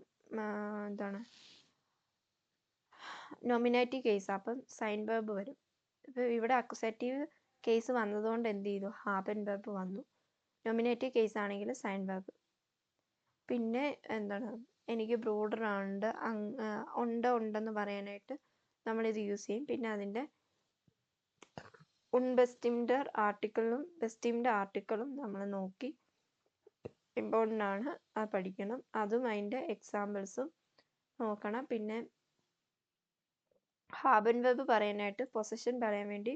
നോമിനേറ്റീവ് കേസ്, അപ്പം സൈൻ വെർബ് വരും. ഇപ്പോൾ ഇവിടെ അക്കുസാറ്റീവ് കേസ് വന്നതുകൊണ്ട് എന്ത് ചെയ്തു? ഹാബൻ വെർബ് വന്നു. നോമിനേറ്റീവ് കേസ് ആണെങ്കിൽ സൈൻ വെർബ്. പിന്നെ എനിക്ക് ബ്രോഡർ ഉണ്ടെന്ന് പറയാനായിട്ട് നമ്മളിത് യൂസ് ചെയ്യും. പിന്നെ അതിൻ്റെ ബെസ്റ്റിംഡ് ആർട്ടിക്കിളും നമ്മൾ നോക്കി, ഇമ്പോർട്ടൻ്റ് ആണ്, അത് പഠിക്കണം. അതും അതിൻ്റെ എക്സാമ്പിൾസും നോക്കണം. പിന്നെ ഹാബൻ വെർബ് പറയാനായിട്ട് പൊസിഷൻ പറയാൻ വേണ്ടി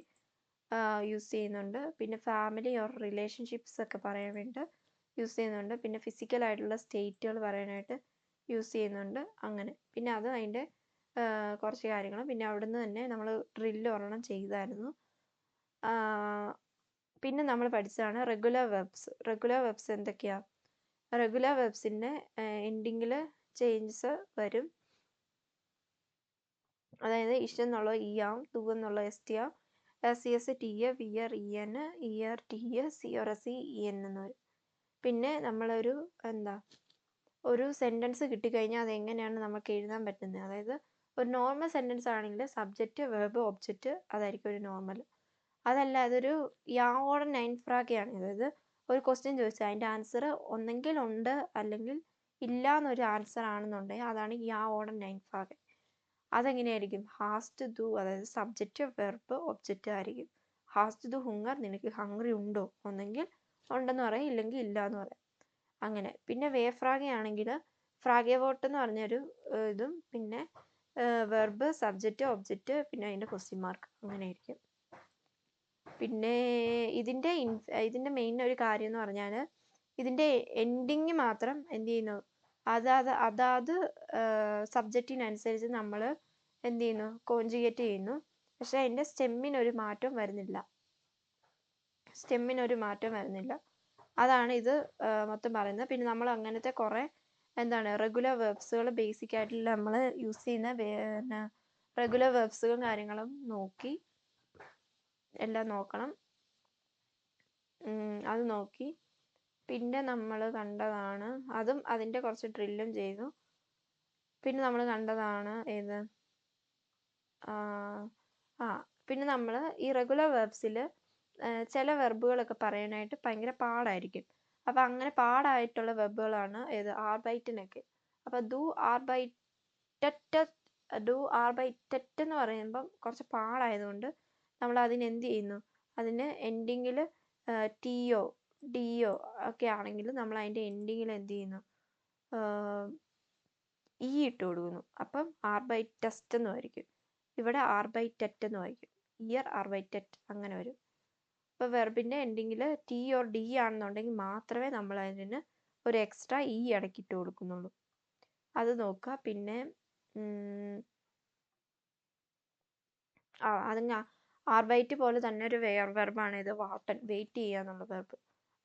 യൂസ് ചെയ്യുന്നുണ്ട്. പിന്നെ ഫാമിലി ഓർ റിലേഷൻഷിപ്സ് ഒക്കെ പറയാൻ വേണ്ടി യൂസ് ചെയ്യുന്നുണ്ട്. പിന്നെ ഫിസിക്കൽ ആയിട്ടുള്ള സ്റ്റേറ്റുകൾ പറയാനായിട്ട് യൂസ് ചെയ്യുന്നുണ്ട്. അങ്ങനെ പിന്നെ അത് അതിൻ്റെ കുറച്ച് കാര്യങ്ങൾ. പിന്നെ അവിടുന്ന് തന്നെ നമ്മൾ ഡ്രില്ല് ഒരെണ്ണം ചെയ്തായിരുന്നു. പിന്നെ നമ്മൾ പഠിച്ചതാണ് റെഗുലർ വെർബ്സ് എന്തൊക്കെയാണ്? റെഗുലർ വെർബ്സിൻ്റെ എൻഡിങ്ങിൽ ചേഞ്ചസ് വരും. അതായത് ഇഷ് എന്നുള്ള ഇ ആവും, ദു എന്നുള്ള എസ് ടി ആവും, സി എസ് ടി എ, വി ആർ ഇ എൻ, ഇ ആർ ടി എ, സി ഓർ എസ് ഇ എൻ എന്ന് വരും. പിന്നെ നമ്മളൊരു ഒരു സെൻറ്റൻസ് കിട്ടിക്കഴിഞ്ഞാൽ അതെങ്ങനെയാണ് നമുക്ക് എഴുതാൻ പറ്റുന്നത്. അതായത് ഒരു നോർമൽ സെൻറ്റൻസ് ആണെങ്കിൽ സബ്ജക്റ്റ്, വെർബ്, ഒബ്ജക്റ്റ് അതായിരിക്കും ഒരു നോർമൽ. അതല്ല അതൊരു യാ ഓർ നൈൻ ഫ്രാഗയാണ്. അതായത് ഒരു ക്വസ്റ്റ്യൻ ചോദിച്ചാൽ അതിൻ്റെ ആൻസർ ഒന്നെങ്കിൽ ഉണ്ട് അല്ലെങ്കിൽ ഇല്ല എന്നൊരു ആൻസർ ആണെന്നുണ്ടെങ്കിൽ അതാണ് യാ ഓർ നൈൻ ഫ്രാഗ്. അതെങ്ങനെയായിരിക്കും? ഹാസ്റ്റ് ദു, അതായത് സബ്ജക്റ്റ്, വെർബ്, ഒബ്ജക്റ്റ് ആയിരിക്കും. ഹാസ്റ്റ് ദു ഹുങ്ങർ, നിനക്ക് ഹംഗ്രി ഉണ്ടോ? ഒന്നെങ്കിൽ ഉണ്ടെന്ന് പറയാം, ഇല്ലെങ്കിൽ ഇല്ല എന്ന് പറയാം. അങ്ങനെ. പിന്നെ വേ ഫ്രാഗയാണെങ്കിൽ ഫ്രാഗെ വോട്ട് എന്ന് പറഞ്ഞൊരു ഇതും പിന്നെ വെർബ്, സബ്ജക്റ്റ്, ഒബ്ജക്റ്റ്, പിന്നെ അതിൻ്റെ ക്വസ്റ്റ്യൻ മാർക്ക്, അങ്ങനെ ആയിരിക്കും. പിന്നെ ഇതിൻ്റെ മെയിൻ ഒരു കാര്യം എന്ന് പറഞ്ഞാൽ ഇതിൻ്റെ എൻഡിങ് മാത്രം എന്ത് ചെയ്യുന്നു, അതാത് സബ്ജക്റ്റിനനുസരിച്ച് നമ്മൾ എന്ത് ചെയ്യുന്നു, കോൺജുഗേറ്റ് ചെയ്യുന്നു. പക്ഷെ അതിൻ്റെ സ്റ്റെമ്മിനൊരു മാറ്റം വരുന്നില്ല. അതാണ് ഇത് മൊത്തം പറയുന്നത്. പിന്നെ നമ്മൾ അങ്ങനത്തെ കുറേ റെഗുലർ വെർബ്സുകൾ ബേസിക് ആയിട്ടുള്ള നമ്മൾ യൂസ് ചെയ്യുന്ന റെഗുലർ വെർബ്സുകളും കാര്യങ്ങളും എല്ലാം നോക്കണം. അത് നോക്കി. പിന്നെ നമ്മൾ കണ്ടതാണ് അതും അതിൻ്റെ കുറച്ച് ഡ്രില്ലും ചെയ്തു. പിന്നെ നമ്മൾ കണ്ടതാണ് പിന്നെ നമ്മൾ ഈ റെഗുലർ വെർബ്സിൽ ചില വെർബുകളൊക്കെ പറയാനായിട്ട് ഭയങ്കര പാടായിരിക്കും. അപ്പം അങ്ങനെ പാടായിട്ടുള്ള വെർബുകളാണ് ആർബൈറ്റിനൊക്കെ. അപ്പം ഡു ആർബൈറ്ററ്റ് എന്ന് പറയുമ്പം കുറച്ച് പാടായതുകൊണ്ട് നമ്മൾ അതിനെന്ത് ചെയ്യുന്നു, അതിന് എൻഡിങ്ങിൽ ടിയോ ഡിയോ ഒക്കെ ആണെങ്കിൽ നമ്മൾ അതിൻ്റെ എൻഡിങ്ങിൽ എന്ത് ചെയ്യുന്നു, ഇ ഇട്ട് കൊടുക്കുന്നു. അപ്പം ആർബൈറ്റസ്റ്റ് എന്ന് ആയിരിക്കും. ഇവിടെ ആർബൈറ്ററ്റ് എന്ന് ആയിരിക്കും. ഇയർ ആർബൈറ്ററ്റ് അങ്ങനെ വരും. ഇപ്പോൾ വെർബിൻ്റെ എൻഡിങ്ങിൽ ടി ഓർ ഡി ആണെന്നുണ്ടെങ്കിൽ മാത്രമേ നമ്മൾ അതിന് ഒരു എക്സ്ട്രാ ഇ ഇടയ്ക്കിട്ട് കൊടുക്കുന്നുള്ളൂ. അത് നോക്കുക. പിന്നെ അതിന് ആർബൈറ്റ് പോലെ തന്നെ ഒരു വെർബാണ് ഇത് വാട്ടൻ, വെയിറ്റ് ചെയ്യുക എന്നുള്ള വെർബ്.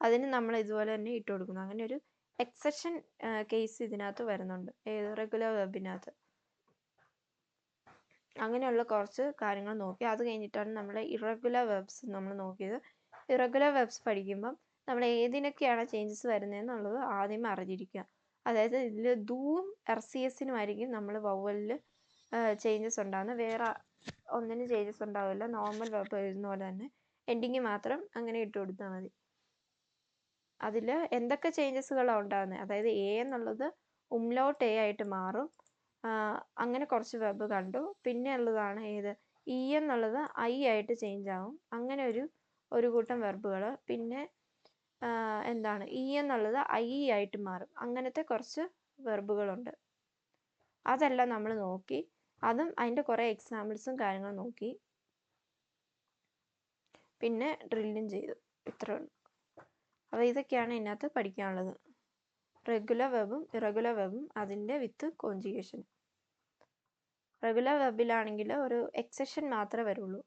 അതിന് നമ്മൾ ഇതുപോലെ തന്നെ ഇട്ട് കൊടുക്കുന്നു. അങ്ങനെ ഒരു എക്സെപ്ഷൻ കേസ് ഇതിനകത്ത് വരുന്നുണ്ട്, റെഗുലർ വെർബിനകത്ത്. അങ്ങനെയുള്ള കുറച്ച് കാര്യങ്ങൾ നോക്കി. അത് കഴിഞ്ഞിട്ടാണ് നമ്മൾ ഇറഗുലർ വെർബ്സ് നമ്മൾ നോക്കിയത്. ഇറഗുലർ വെർബ്സ് പഠിക്കുമ്പം നമ്മൾ ഏതിനൊക്കെയാണ് ചേഞ്ചസ് വരുന്നതെന്നുള്ളത് ആദ്യം അറിഞ്ഞിരിക്കുക. അതായത് ഇതിൽ ദൂവും RCSനുമായിരിക്കും നമ്മൾ വവലിൽ ചേഞ്ചസ് ഉണ്ടാകുന്നത്. വേറെ ഒന്നിനും ചേഞ്ചസ് ഉണ്ടാവില്ല. നോർമൽ വെർബ് എഴുതുന്ന പോലെ തന്നെ എൻഡിങ് മാത്രം അങ്ങനെ ഇട്ട് കൊടുത്താൽ മതി. അതിൽ എന്തൊക്കെ ചേഞ്ചസുകളാണ് ഉണ്ടാകുന്നത്, അതായത് എ എന്നുള്ളത് ഉംലൗട്ട് എ ആയിട്ട് മാറും. അങ്ങനെ കുറച്ച് വെർബ് കണ്ടു. പിന്നെ ഉള്ളതാണ് ഇ എന്നുള്ളത് ഐ ആയിട്ട് ചേഞ്ച് ആവും. അങ്ങനെ ഒരു കൂട്ടം വെർബുകൾ. പിന്നെ ഇ എന്നുള്ളത് ഐ ആയിട്ട് മാറും. അങ്ങനത്തെ കുറച്ച് വെർബുകളുണ്ട്. അതെല്ലാം നമ്മൾ നോക്കി. അതും അതിൻ്റെ കുറേ എക്സാമ്പിൾസും കാര്യങ്ങളും നോക്കി. പിന്നെ ഡ്രില്ലും ചെയ്തു. ഇത്രേ ഉള്ളൂ. അപ്പോൾ ഇതൊക്കെയാണ് ഇതിനകത്ത് പഠിക്കാനുള്ളത്. റെഗുലർ വെർബും ഇറഗുലർ വെർബും അതിൻ്റെ വിത്ത് കോൺജുഗേഷൻ. റെഗുലർ വെർബിലാണെങ്കിൽ ഒരു എക്സെപ്ഷൻ മാത്രമേ വരുള്ളൂ.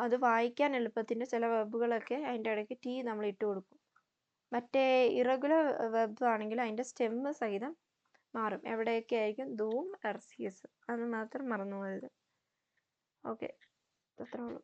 അത് വായിക്കാൻ എളുപ്പത്തിന് ചില വെർബുകളൊക്കെ അതിൻ്റെ ഇടയ്ക്ക് ടി നമ്മൾ ഇട്ട് കൊടുക്കും. മറ്റേ ഇറഗുലർ വെർബ് ആണെങ്കിൽ അതിൻ്റെ സ്റ്റെമ്മ് സഹിതം മാറും. എവിടെയൊക്കെ ആയിരിക്കും ദൂവും RCS. അത് മാത്രം മറന്നു പോയത്. ഓക്കെ, അത്രേ ഉള്ളൂ.